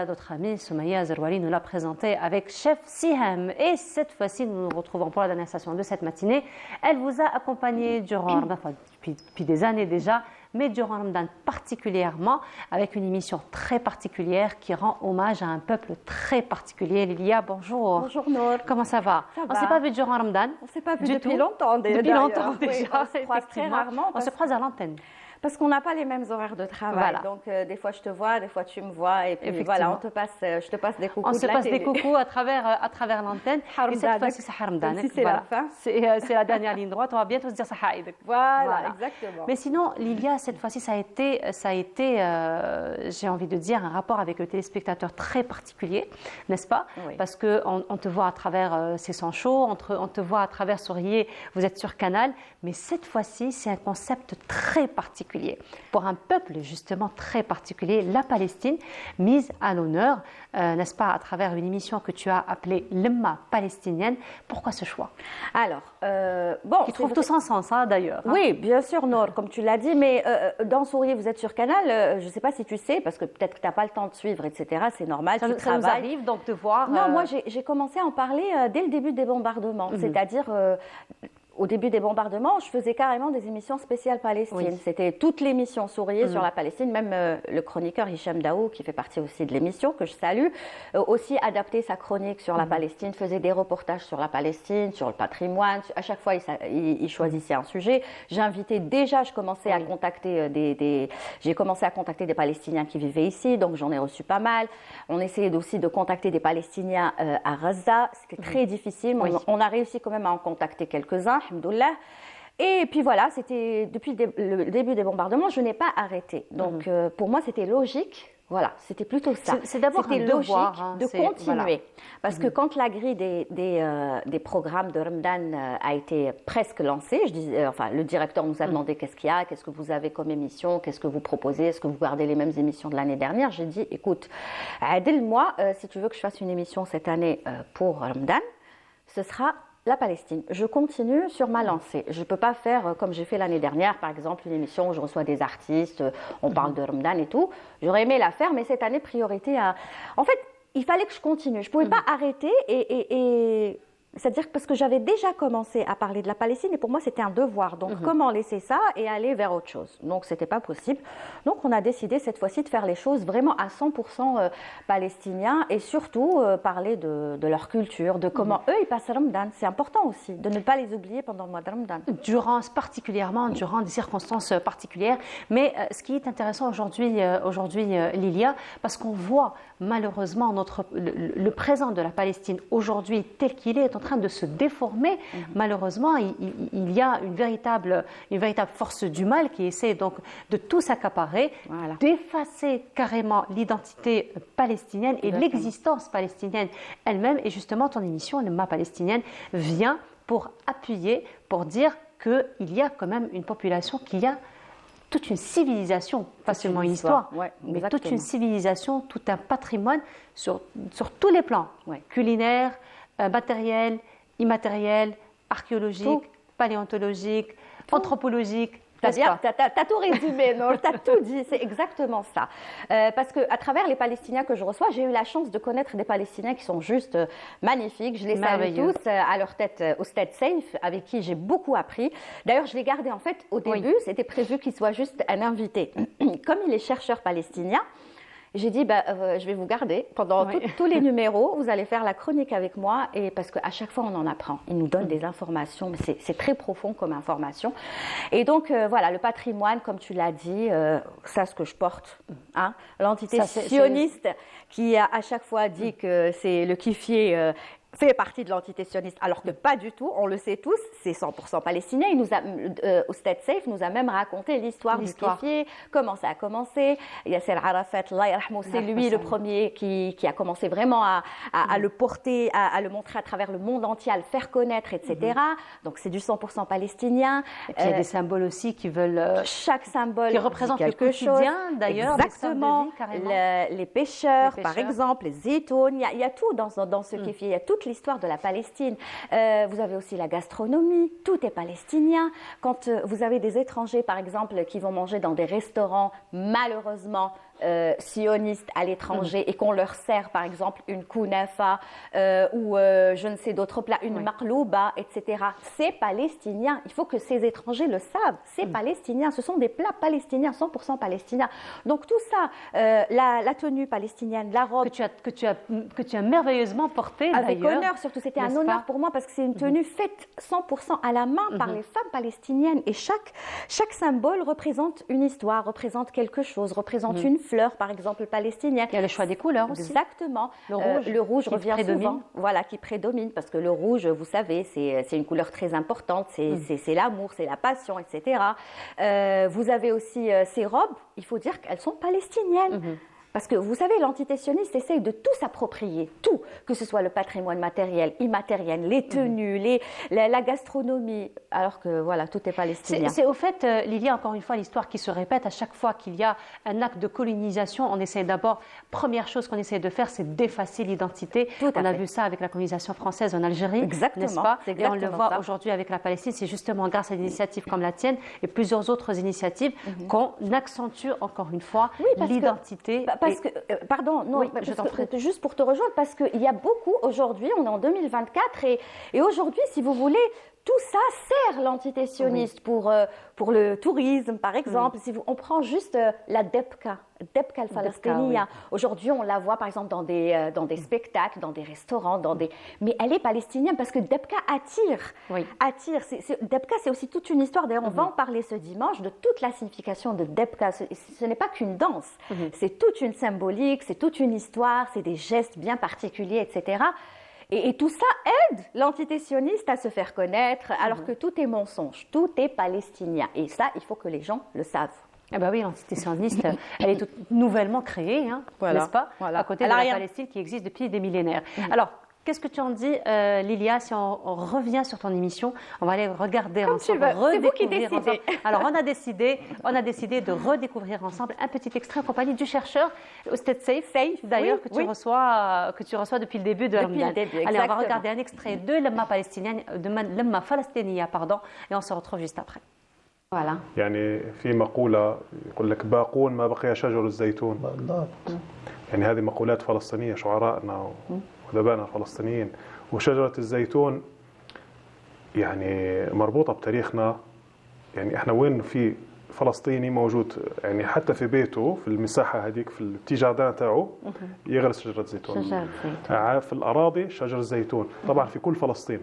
A: notre amie Soumaya Zerouali nous l'a présenté avec chef Siham. Et cette fois-ci, nous nous retrouvons pour la dernière session de cette matinée. Elle vous a accompagné durant, enfin, depuis des années déjà, mais durant Ramadan particulièrement, avec une émission très particulière qui rend hommage à un peuple très particulier. Lilia, bonjour.
J: Bonjour Nour.
A: Comment ça va?
J: Ça
A: On ne
J: va.
A: s'est pas vu durant Ramadan.
J: On ne s'est pas vu
A: Du
J: depuis
A: tout.
J: longtemps déjà.
A: Depuis longtemps
J: Oui,
A: déjà,
J: on se croise très
A: effectivement.
J: rarement
A: On
J: parce,
A: se croise à l'antenne.
J: parce qu'on n'a pas les mêmes horaires de travail.
A: Voilà.
J: Donc des fois je te vois, des fois tu me vois et puis
A: Effectivement.
J: voilà, je te passe des coucous
A: On
J: de
A: se
J: la
A: passe des
J: télé.
A: coucous à travers l'antenne. Et cette
J: Harmdanek.
A: fois-ci, c'est Harmdanek.
J: Comme si c'est la fin.
A: C'est la dernière ligne droite. On va bientôt se dire Sahaïdek.
J: Voilà, exactement.
A: Mais sinon, Lilia, cette fois-ci, ça a été j'ai envie de dire, un rapport avec le téléspectateur très particulier, n'est-ce pas?
J: Oui.
A: Parce qu'on on te voit à travers C'est sans chaud, on te voit à travers Sourier, vous êtes sur Canal. Mais cette fois-ci, c'est un concept très particulier. Pour un peuple, justement, très particulier, la Palestine, mise à l'honneur, n'est-ce pas, à travers une émission que tu as appelée Lemma palestinienne. Pourquoi ce choix?
J: Alors, bon,
A: Qui trouve tout son sens, hein, d'ailleurs. hein.
J: Oui, bien sûr, Nour, comme tu l'as dit, mais dans Sourier, vous êtes sur Canal, je ne sais pas si tu sais, parce que peut-être que tu n'as pas le temps de suivre, etc. C'est normal,
A: Ça,
J: tu
A: ça nous
J: travailles.
A: arrive donc de voir.
J: Non, moi j'ai commencé à en parler dès le début des bombardements, c'est-à-dire au début des bombardements, je faisais carrément des émissions spéciales Palestine.
A: Oui.
J: C'était toute l'émission Sourier sur la Palestine, même le chroniqueur Hicham Daou, qui fait partie aussi de l'émission, que je salue, aussi adapté sa chronique sur la Palestine, faisait des reportages sur la Palestine, sur le patrimoine. À chaque fois, il choisissait un sujet. J'invitais déjà, je commençais à contacter j'ai commencé à contacter des Palestiniens qui vivaient ici, donc j'en ai reçu pas mal. On essayait aussi de contacter des Palestiniens à Gaza. C'était très difficile, mais on a réussi quand même à en contacter quelques-uns. Alhamdoulilah. Et puis voilà, c'était depuis le début des bombardements, je n'ai pas arrêté. Donc pour moi, c'était logique. Voilà, c'était plutôt ça.
A: C'est d'abord
J: C'était
A: un
J: logique
A: devoir, hein,
J: de
A: c'est-
J: continuer.
A: voilà.
J: Parce que quand la grille des programmes de Ramadan a été presque lancée, enfin, le directeur nous a demandé qu'est-ce qu'il y a, qu'est-ce que vous avez comme émission, qu'est-ce que vous proposez, est-ce que vous gardez les mêmes émissions de l'année dernière. J'ai dit, écoute, Adil-moi, si tu veux que je fasse une émission cette année pour Ramadan, ce sera la Palestine. Je continue sur ma lancée. Je ne peux pas faire comme j'ai fait l'année dernière, par exemple, une émission où je reçois des artistes, on parle de Ramadan et tout. J'aurais aimé la faire, mais cette année, priorité à... En fait, il fallait que je continue. Je ne pouvais pas arrêter et c'est-à-dire parce que j'avais déjà commencé à parler de la Palestine et pour moi, c'était un devoir. Donc, comment laisser ça et aller vers autre chose? Donc, ce n'était pas possible. Donc, on a décidé cette fois-ci de faire les choses vraiment à 100% palestiniens et surtout parler de leur culture, de comment eux, ils passent Ramadan. C'est important aussi de ne pas les oublier pendant le mois de Ramadan.
A: Particulièrement durant des circonstances particulières. Mais ce qui est intéressant aujourd'hui, Lilia, parce qu'on voit malheureusement le présent de la Palestine aujourd'hui tel qu'il est en train de se déformer. Malheureusement, il y a une véritable force du mal qui essaie donc de tout s'accaparer,
J: Voilà.
A: d'effacer carrément l'identité palestinienne et l'existence palestinienne elle-même. Et justement, ton émission, le Ma palestinienne, vient pour appuyer, pour dire qu'il y a quand même une population qui a toute une civilisation, pas seulement une histoire,
J: Ouais,
A: mais toute
J: exactement.
A: une civilisation, tout un patrimoine sur tous les plans,
J: Ouais.
A: culinaire, matériel, immatériel, archéologique, paléontologique, anthropologique.
J: T'as
A: n'est-ce
J: bien,
A: pas
J: t'as tout résumé, Nour, t'as tout dit, c'est exactement ça. Parce qu'à travers les Palestiniens que je reçois, j'ai eu la chance de connaître des Palestiniens qui sont juste magnifiques. Je les salue
A: Merveilleux.
J: tous, à leur tête, au Stade Safe, avec qui j'ai beaucoup appris. D'ailleurs, je l'ai gardé en fait au début, c'était prévu qu'il soit juste un invité. Comme il est chercheur palestinien, j'ai dit, je vais vous garder pendant tous les numéros. Vous allez faire la chronique avec moi et parce qu'à chaque fois, on en apprend. Il nous donne des informations, mais c'est très profond comme information. Et donc, voilà, le patrimoine, comme tu l'as dit, ça, ce que je porte. Hein, l'entité
A: Ça, c'est-
J: sioniste qui a à chaque fois dit que c'est le kiffier fait partie de l'entité sioniste, alors que pas du tout, on le sait tous, c'est 100% palestinien. Oustad Seif nous a même raconté l'histoire du kéfier, comment ça a commencé. Yasser Arafat, Allah yarhamou, c'est lui le premier qui a commencé vraiment à le porter, à le montrer à travers le monde entier, à le faire connaître, etc. Donc c'est du 100% palestinien.
A: Et puis il y a des symboles aussi qui veulent...
J: chaque symbole
A: qui représente
J: quelque
A: le quotidien, d'ailleurs.
J: Exactement. Les pêcheurs,
A: Les
J: par
A: pêcheurs.
J: exemple, les zétounes, il y a tout dans ce kéfier, il y a toute l'histoire de la Palestine. Vous avez aussi la gastronomie, tout est palestinien. Quand vous avez des étrangers, par exemple, qui vont manger dans des restaurants, malheureusement, sionistes à l'étranger et qu'on leur sert par exemple une kounafa ou je ne sais d'autres plats, une maqlouba, etc. C'est palestinien. Il faut que ces étrangers le savent. C'est palestinien. Ce sont des plats palestiniens, 100% palestiniens. Donc tout ça, la tenue palestinienne, la robe
A: que tu as merveilleusement portée
J: avec
A: d'ailleurs.
J: honneur, surtout c'était un
A: n'est-ce
J: honneur
A: pas
J: pour moi parce que c'est une tenue faite 100% à la main par les femmes palestiniennes et chaque symbole représente une histoire, représente quelque chose, représente une fleur par exemple palestinienne.
A: Il y a le choix des couleurs aussi.
J: Exactement.
A: Le rouge qui
J: revient
A: prédomine.
J: souvent. Voilà, qui prédomine parce que le rouge, vous savez, c'est une couleur très importante, c'est l'amour, c'est la passion, etc. Vous avez aussi ces robes, il faut dire qu'elles sont palestiniennes. Parce que vous savez, l'entité sioniste essaye de tout s'approprier, tout, que ce soit le patrimoine matériel, immatériel, les tenues, la gastronomie, alors que voilà, tout est palestinien.
A: C'est au fait, Lilia, encore une fois, l'histoire qui se répète à chaque fois qu'il y a un acte de colonisation, on essaie d'abord, première chose qu'on essaie de faire, c'est d'effacer l'identité. On a vu ça avec la colonisation française en Algérie, n'est-ce pas? Et on le voit aujourd'hui avec la Palestine, c'est justement grâce à des initiatives comme la tienne et plusieurs autres initiatives qu'on accentue encore une fois l'identité.
J: Parce que, pardon, non,
A: Oui, je t'en prie.
J: juste pour te rejoindre, parce qu'il y a beaucoup aujourd'hui, on est en 2024, et aujourd'hui, si vous voulez, tout ça sert l'entité sioniste pour le tourisme, par exemple. Si on prend juste la Debka al-Falastiniya. Aujourd'hui, on la voit, par exemple, dans des spectacles, dans des restaurants, mais elle est palestinienne parce que Debka attire. Attire. Debka, c'est aussi toute une histoire. D'ailleurs, on va en parler ce dimanche de toute la signification de Debka. Ce n'est pas qu'une danse. C'est toute une symbolique, c'est toute une histoire, c'est des gestes bien particuliers, etc. Et tout ça aide l'entité sioniste à se faire connaître, alors que tout est mensonge, tout est palestinien. Et ça, il faut que les gens le savent.
A: Eh ben oui, l'entité sioniste, elle est toute nouvellement créée, n'est-ce pas, à côté de la Palestine qui existe depuis des millénaires. Alors, qu'est-ce que tu en dis, Lilia, si on revient sur ton émission, on va aller regarder ensemble,
J: c'est vous qui décidez.
A: Ensemble. Alors, on a décidé de redécouvrir ensemble un petit extrait en compagnie du chercheur Oustad Seif, d'ailleurs, que tu reçois depuis le début de Ramadan. Allez, on va regarder un extrait de Lemma Falastiniya, et on se retrouve juste après. Voilà.
K: يعني في مقولة يقول لك باقون ما بقي شجر الزيتون. يعني هذه مقولات فلسطينية شعرائنا وأدبائنا الفلسطينيين وشجرة الزيتون يعني مربوطة بتاريخنا. يعني احنا وين في فلسطيني موجود يعني حتى في بيته في المساحة هذيك في التيجاردان تاعو يغرس شجرة زيتون. في الأراضي شجر زيتون. طبعا في كل فلسطين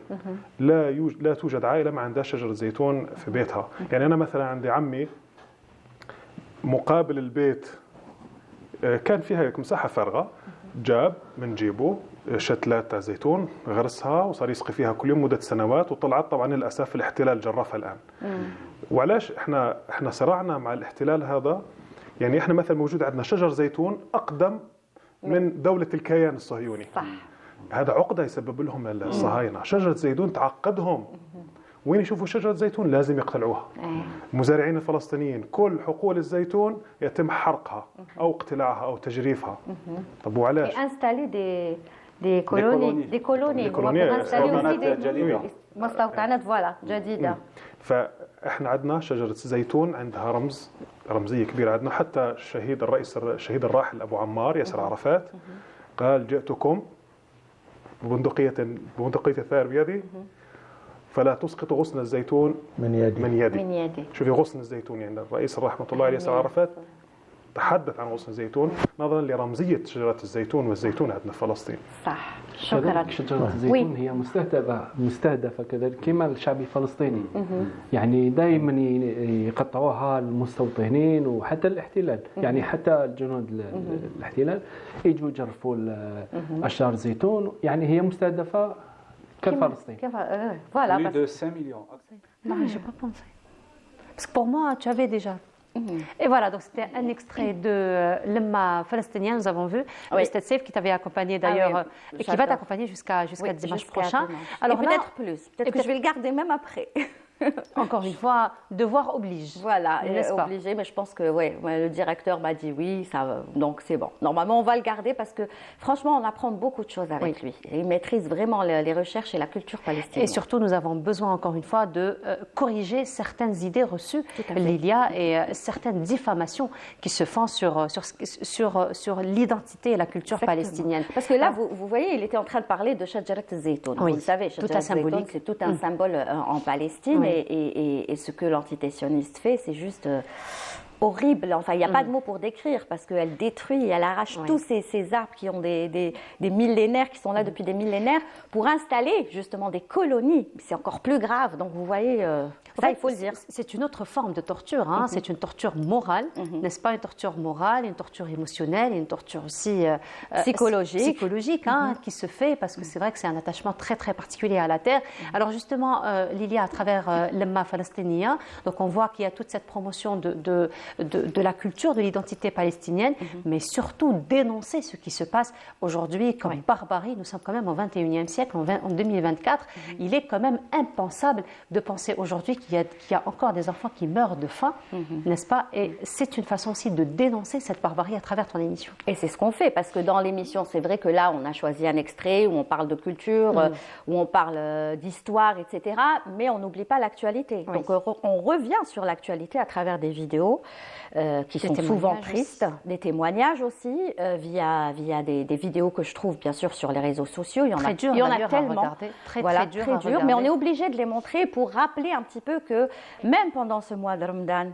K: لا توجد عائلة ما عندها شجرة زيتون في بيتها. يعني أنا مثلا عندي عمي مقابل البيت كان فيها مساحة فارغة جاب من جيبه شتلات تاع زيتون غرسها وصار يسقي فيها كل يوم مدة سنوات وطلعت طبعا للأسف الاحتلال جرفها الآن. وعلاش احنا صراعنا مع الاحتلال هذا؟ يعني احنا مثلا موجود عندنا شجر زيتون أقدم من دولة الكيان الصهيوني. هذا عقدة يسبب لهم الصهاينة. شجرة زيتون تعقدهم. وين يشوفوا شجرة زيتون لازم يقتلعوها. المزارعين الفلسطينيين كل حقول الزيتون يتم حرقها أو اقتلاعها أو تجريفها. طب وعلاش؟
J: des colonies مستوطنات جديدة.
K: فاحنا عندنا شجرة زيتون عندها رمزية كبيرة عندنا. حتى الشهيد الراحل أبو عمار ياسر عرفات قال جئتكم ببندقية الثار بيدي فلا تسقط غصن الزيتون من يدي. شوفي غصن الزيتون يعني الرئيس رحمة الله عليه ياسر عرفات تحدث عن غصن الزيتون نظرا لرمزية شجرة الزيتون والزيتون عندنا في فلسطين.
J: صح، شكرا.
L: كذلك شجرة الزيتون هي مستهدفة كذلك كما الشعب الفلسطيني. يعني دائما يقطعوها المستوطنين وحتى الاحتلال، يعني حتى الجنود الاحتلال يجوا يجرفوا أشجار الزيتون، يعني هي مستهدفة كالفلسطين.
J: Voilà.
L: Plus de 5 millions.
A: Non, j'ai pas pensé. Parce que pour moi, tu avais déjà. Et voilà, donc c'était un extrait de l'Emma palestinien, nous avons vu. C'était Saif qui t'avait accompagné d'ailleurs, et qui va t'accompagner jusqu'à dimanche prochain.
J: Alors peut-être plus, peut-être que je vais le garder même après.
A: Encore une fois, devoir oblige.
J: Voilà,
A: n'est-ce pas?
J: obligé, mais je pense que le directeur m'a dit oui, ça, donc c'est bon. Normalement, on va le garder parce que franchement, on apprend beaucoup de choses avec lui. Il maîtrise vraiment les recherches et la culture palestinienne.
A: Et surtout, nous avons besoin, encore une fois, de corriger certaines idées reçues, Lilia, et certaines diffamations qui se font sur l'identité et la culture palestinienne.
J: Parce que là, vous voyez, il était en train de parler de Shajarat al-Zaytoun. Vous le savez,
A: tout un symbolique.
J: C'est tout un symbole en Palestine. Et ce que l'antitétionniste fait, c'est juste horrible. Enfin, il n'y a pas de mots pour décrire parce qu'elle détruit, elle arrache tous ces arbres qui ont des millénaires, qui sont là depuis des millénaires, pour installer justement des colonies. C'est encore plus grave. Donc vous voyez, ça, il faut le dire.
A: C'est une autre forme de torture. Hein. C'est une torture morale, n'est-ce pas? Une torture morale, une torture émotionnelle, une torture aussi psychologique qui se fait parce que c'est vrai que c'est un attachement très très particulier à la terre. Alors justement, Lilia, à travers l'Emma palestinien, donc on voit qu'il y a toute cette promotion de la culture, de l'identité palestinienne, mais surtout dénoncer ce qui se passe aujourd'hui comme barbarie. Nous sommes quand même au 21e siècle, en 2024. Il est quand même impensable de penser aujourd'hui qu'il y a encore des enfants qui meurent de faim, n'est-ce pas? Et c'est une façon aussi de dénoncer cette barbarie à travers ton émission.
J: Et c'est ce qu'on fait, parce que dans l'émission, c'est vrai que là, on a choisi un extrait où on parle de culture, où on parle d'histoire, etc., mais on n'oublie pas l'actualité. Donc on revient sur l'actualité à travers des vidéos qui sont souvent tristes, des témoignages aussi, via des vidéos que je trouve bien sûr sur les réseaux sociaux. Il y en a tellement,
A: très dur,
J: mais on est obligé de les montrer pour rappeler un petit peu que même pendant ce mois de Ramadan,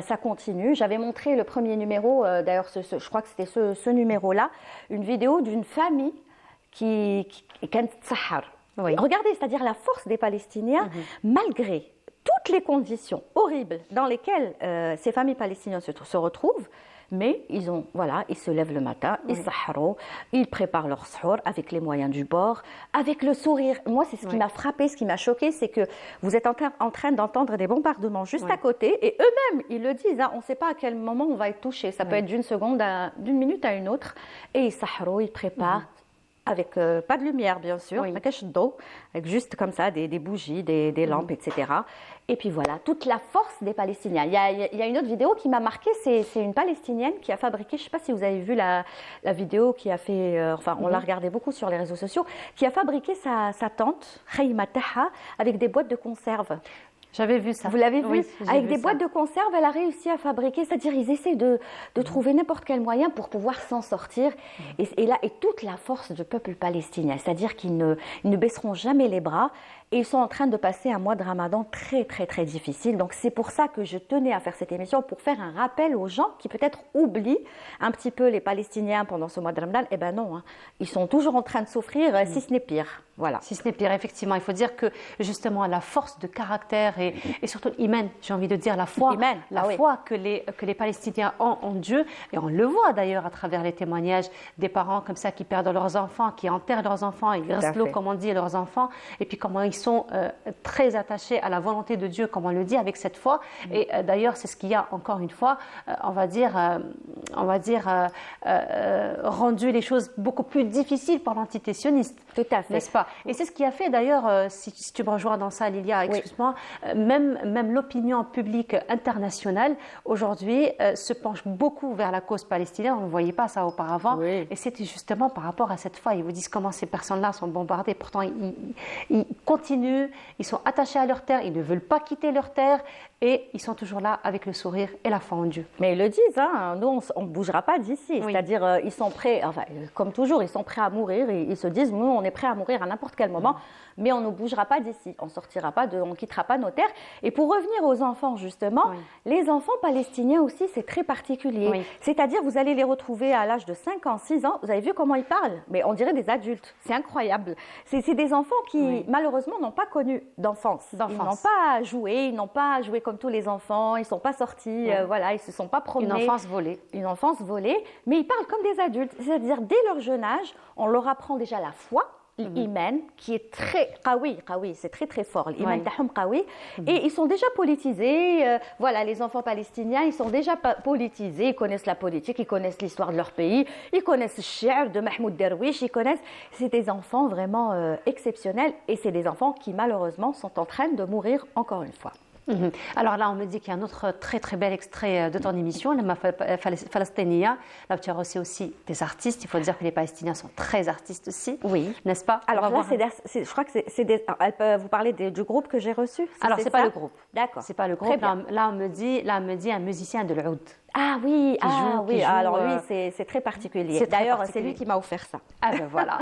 J: ça continue. J'avais montré le premier numéro, d'ailleurs je crois que c'était ce numéro-là, une vidéo d'une famille qui Sahar. Regardez, c'est-à-dire la force des Palestiniens, malgré toutes les conditions horribles dans lesquelles ces familles palestiniennes se retrouvent, mais ils se lèvent le matin, ils saharou, ils préparent leur sahur avec les moyens du bord, avec le sourire. Moi, c'est ce qui m'a frappé, ce qui m'a choqué, c'est que vous êtes en train d'entendre des bombardements juste à côté, et eux-mêmes, ils le disent, on ne sait pas à quel moment on va être touché. Ça peut être d'une minute à une autre, et ils saharou, ils préparent. Avec pas de lumière, bien sûr, avec juste comme ça des bougies, des lampes, etc. Et puis voilà, toute la force des Palestiniens. Il y a une autre vidéo qui m'a marquée, c'est une Palestinienne qui a fabriqué, je ne sais pas si vous avez vu la vidéo qui a fait, on l'a regardé beaucoup sur les réseaux sociaux, qui a fabriqué sa tente, Khaymatah, avec des boîtes de conserve.
A: J'avais vu ça.
J: Vous l'avez vu? Avec des boîtes de conserve, elle a réussi à fabriquer, c'est-à-dire ils essaient de trouver n'importe quel moyen pour pouvoir s'en sortir. Et toute la force du peuple palestinien, c'est-à-dire qu'ils ne baisseront jamais les bras. Et ils sont en train de passer un mois de Ramadan très, très, très difficile. Donc, c'est pour ça que je tenais à faire cette émission, pour faire un rappel aux gens qui peut-être oublient un petit peu les Palestiniens pendant ce mois de Ramadan. Eh bien non, ils sont toujours en train de souffrir, si ce n'est pire. Voilà.
A: Si ce n'est pire, effectivement. Il faut dire que, justement, la force de caractère et surtout l'iman, j'ai envie de dire la foi, foi que les Palestiniens ont en Dieu. Et on le voit d'ailleurs à travers les témoignages des parents comme ça qui perdent leurs enfants, qui enterrent leurs enfants, ils restent l'eau, comme on dit, leurs enfants. Et puis comment ils sont très attachés à la volonté de Dieu, comme on le dit, avec cette foi. Et d'ailleurs, c'est ce qui a, encore une fois, rendu les choses beaucoup plus difficiles pour l'antitétionniste.
J: Tout à fait.
A: N'est-ce pas? Et c'est ce qui a fait, d'ailleurs, si tu me rejoins dans ça, Lilia, excuse-moi, même l'opinion publique internationale, aujourd'hui, se penche beaucoup vers la cause palestinienne. On ne voyait pas ça auparavant. Et c'était justement par rapport à cette foi. Ils vous disent comment ces personnes-là sont bombardées. Pourtant, ils continuent, ils sont attachés à leur terre, ils ne veulent pas quitter leur terre. et ils sont toujours là avec le sourire et la foi en Dieu.
J: Mais ils le disent, hein, nous on ne bougera pas d'ici, c'est-à-dire ils sont prêts, enfin, comme toujours, ils sont prêts à mourir, ils se disent, nous on est prêts à mourir à n'importe quel moment, mais on ne bougera pas d'ici, on sortira pas, on quittera pas nos terres. Et pour revenir aux enfants justement, les enfants palestiniens aussi c'est très particulier, c'est-à-dire vous allez les retrouver à l'âge de 5 ans, 6 ans, vous avez vu comment ils parlent, mais on dirait des adultes, c'est incroyable. C'est des enfants qui malheureusement n'ont pas connu d'enfance, ils n'ont pas joué, ils n'ont pas joué comme tous les enfants, ils ne sont pas sortis, voilà, ils ne se sont pas promenés.
A: Une enfance volée.
J: Une enfance volée, mais ils parlent comme des adultes, c'est-à-dire dès leur jeune âge, on leur apprend déjà la foi, l'iman, qui est très qawi, c'est très très fort, l'iman tahum qawi, et ils sont déjà politisés, voilà, les enfants palestiniens, ils sont déjà politisés, ils connaissent la politique, ils connaissent l'histoire de leur pays, ils connaissent le shi'r de Mahmoud Darwish, ils connaissent, c'est des enfants vraiment exceptionnels, et c'est des enfants qui malheureusement sont en train de mourir encore une fois.
A: Alors là, on me dit qu'il y a un autre très très bel extrait de ton émission, la Palestiniya. Là, tu as reçu aussi des artistes. Il faut dire que les Palestiniens sont très artistes aussi, n'est-ce pas?
J: Alors là, je crois que elle peut vous parler du groupe que j'ai reçu.
A: Alors, c'est pas le groupe.
J: D'accord.
A: C'est pas le groupe. Là, on me dit un musicien de l'oud.
J: Ah oui, alors lui, c'est très particulier. D'ailleurs, c'est lui qui m'a offert ça.
A: Ah ben voilà.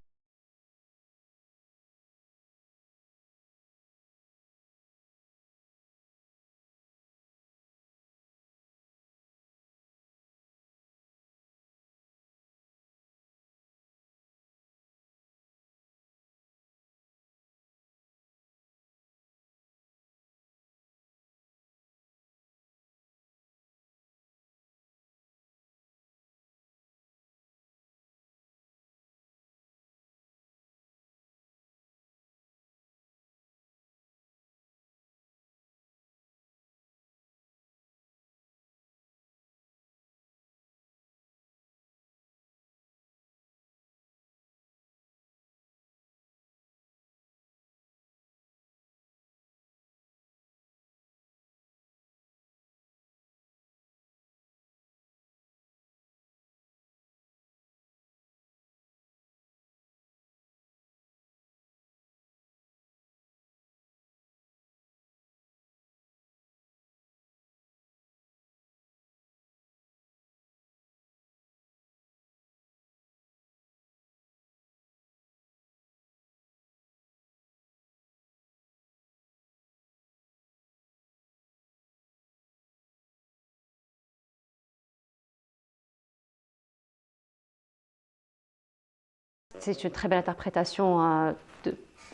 A: C'est une très belle interprétation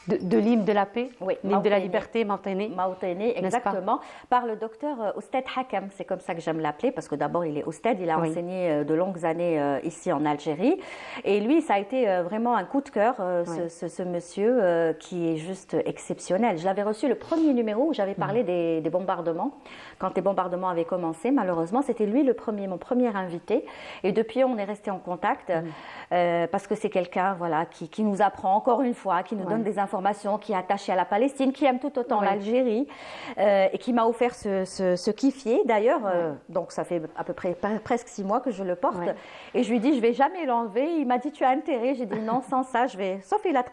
A: de l'hymne de la paix, l'hymne de la liberté, Mawtini.
J: Mawtini, exactement, par le docteur Oustad Hakam. C'est comme ça que j'aime l'appeler, parce que d'abord il est Oustad, il a enseigné de longues années ici en Algérie. Et lui, ça a été vraiment un coup de cœur, ce monsieur qui est juste exceptionnel. Je l'avais reçu le premier numéro où j'avais parlé des bombardements. Quand les bombardements avaient commencé, malheureusement, c'était lui mon premier invité. Et depuis, on est resté en contact, parce que c'est quelqu'un qui nous apprend encore une fois, qui nous donne des informations, qui est attaché à la Palestine, qui aime tout autant l'Algérie, et qui m'a offert ce kiffier. D'ailleurs, donc ça fait à peu près presque 6 mois que je le porte. Et je lui dis, je ne vais jamais l'enlever. Il m'a dit, tu as intérêt. J'ai dit, non, sans ça, je vais... Sauf il a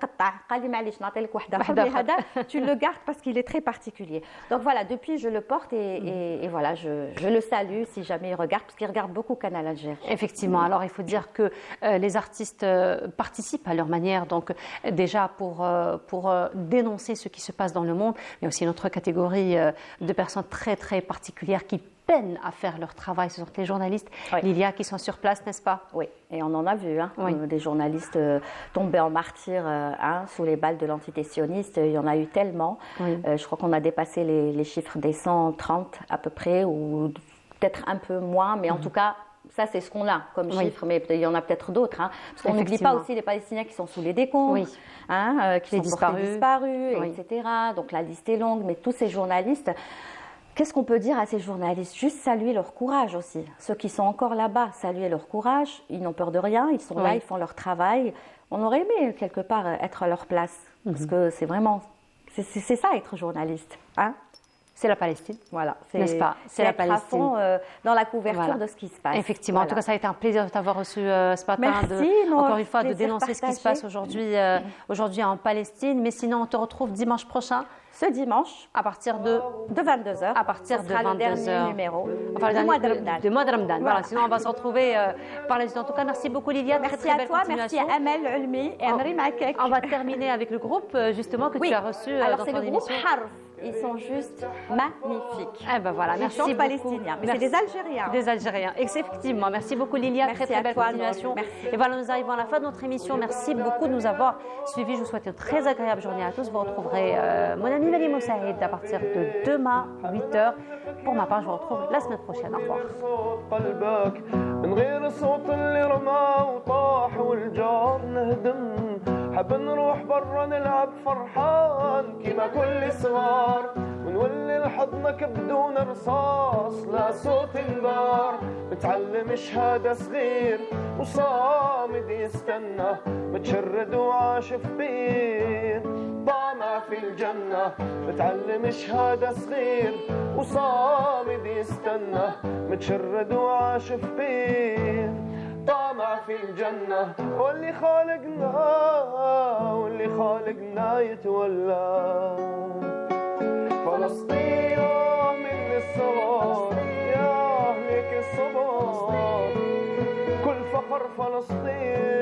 J: tu le gardes parce qu'il est très particulier. Donc voilà, depuis, je le porte et voilà, je le salue si jamais il regarde, parce qu'il regarde beaucoup Canal Algérie.
A: Effectivement. Alors, il faut dire que les artistes participent à leur manière, donc déjà pour dénoncer ce qui se passe dans le monde, mais aussi une autre catégorie de personnes très très particulières qui peinent à faire leur travail. Ce sont les journalistes, Lilia, qui sont sur place, n'est-ce pas?
J: Oui, et on en a vu, des journalistes tombés en martyrs sous les balles de l'entité sioniste. Il y en a eu tellement. Je crois qu'on a dépassé les chiffres des 130 à peu près, ou peut-être un peu moins, mais en tout cas, ça, c'est ce qu'on a comme chiffre, mais il y en a peut-être d'autres. Parce qu'on n'oublie pas aussi les Palestiniens qui sont sous les décombres, qui sont disparus, etc. Donc la liste est longue, mais tous ces journalistes, qu'est-ce qu'on peut dire à ces journalistes? Juste saluer leur courage aussi. Ceux qui sont encore là-bas, saluer leur courage. Ils n'ont peur de rien, ils sont là, ils font leur travail. On aurait aimé quelque part être à leur place, parce que c'est vraiment... C'est ça, être journaliste.
A: C'est la Palestine.
J: Voilà.
A: N'est-ce pas? C'est la Palestine.
J: À fond dans la couverture de ce qui se passe.
A: Effectivement. En tout cas, ça a été un plaisir de t'avoir reçu ce matin.
J: Merci.
A: Encore une fois, de dénoncer ce qui se passe aujourd'hui en Palestine. Mais sinon, on te retrouve dimanche prochain.
J: ce dimanche
A: à partir de
J: 22h.
A: À partir
J: ce
A: de
J: sera le
A: 22h.
J: dernier numéro
A: Enfin, le
J: du mois de
A: dernier
J: Ramadan.
A: du mois de Ramadan. Voilà, sinon on va se retrouver par la suite. En tout cas, merci beaucoup Lilia.
J: Merci
A: très, très
J: à
A: belle
J: toi, merci
A: continuation.
J: à Amel Ulmi et Amri Makek.
A: On va terminer avec le groupe justement que
J: Oui.
A: tu as reçu
J: Alors
A: dans
J: c'est
A: ton
J: le groupe
A: émission.
J: Harf. Ils sont juste magnifiques.
A: Eh ben voilà,
J: Ils
A: merci
J: chantent
A: beaucoup.
J: palestinien, mais c'est
A: Merci.
J: des Algériens.
A: Des Algériens, effectivement. Merci beaucoup Lilia,
J: Merci
A: très
J: à
A: belle
J: toi,
A: continuation.
J: Nour. Merci.
A: Et voilà, nous arrivons à la fin de notre émission. Merci beaucoup de nous avoir suivis. Je vous souhaite une très agréable journée à tous. Vous retrouverez mon ami Mali Moussaïd à partir de demain, 8h. Pour ma part, je vous retrouve la semaine prochaine. Au revoir.
D: قلبك من غير صوت اللي رمى وطاح والجار نهدم حب نروح برا نلعب فرحان كيما كل صغار ونولي لحضنك بدون رصاص لا صوت البار متعلم شهادة صغير وصامد يستنى متشرد وعاشف بير طامع في الجنة متعلم شهادة صغير وصامد يستنى متشرد وعاشف بير طامع في الجنة واللي خالقنا يتولى فلسطين من الصغار يا أهلك الصبار كل فخر فلسطين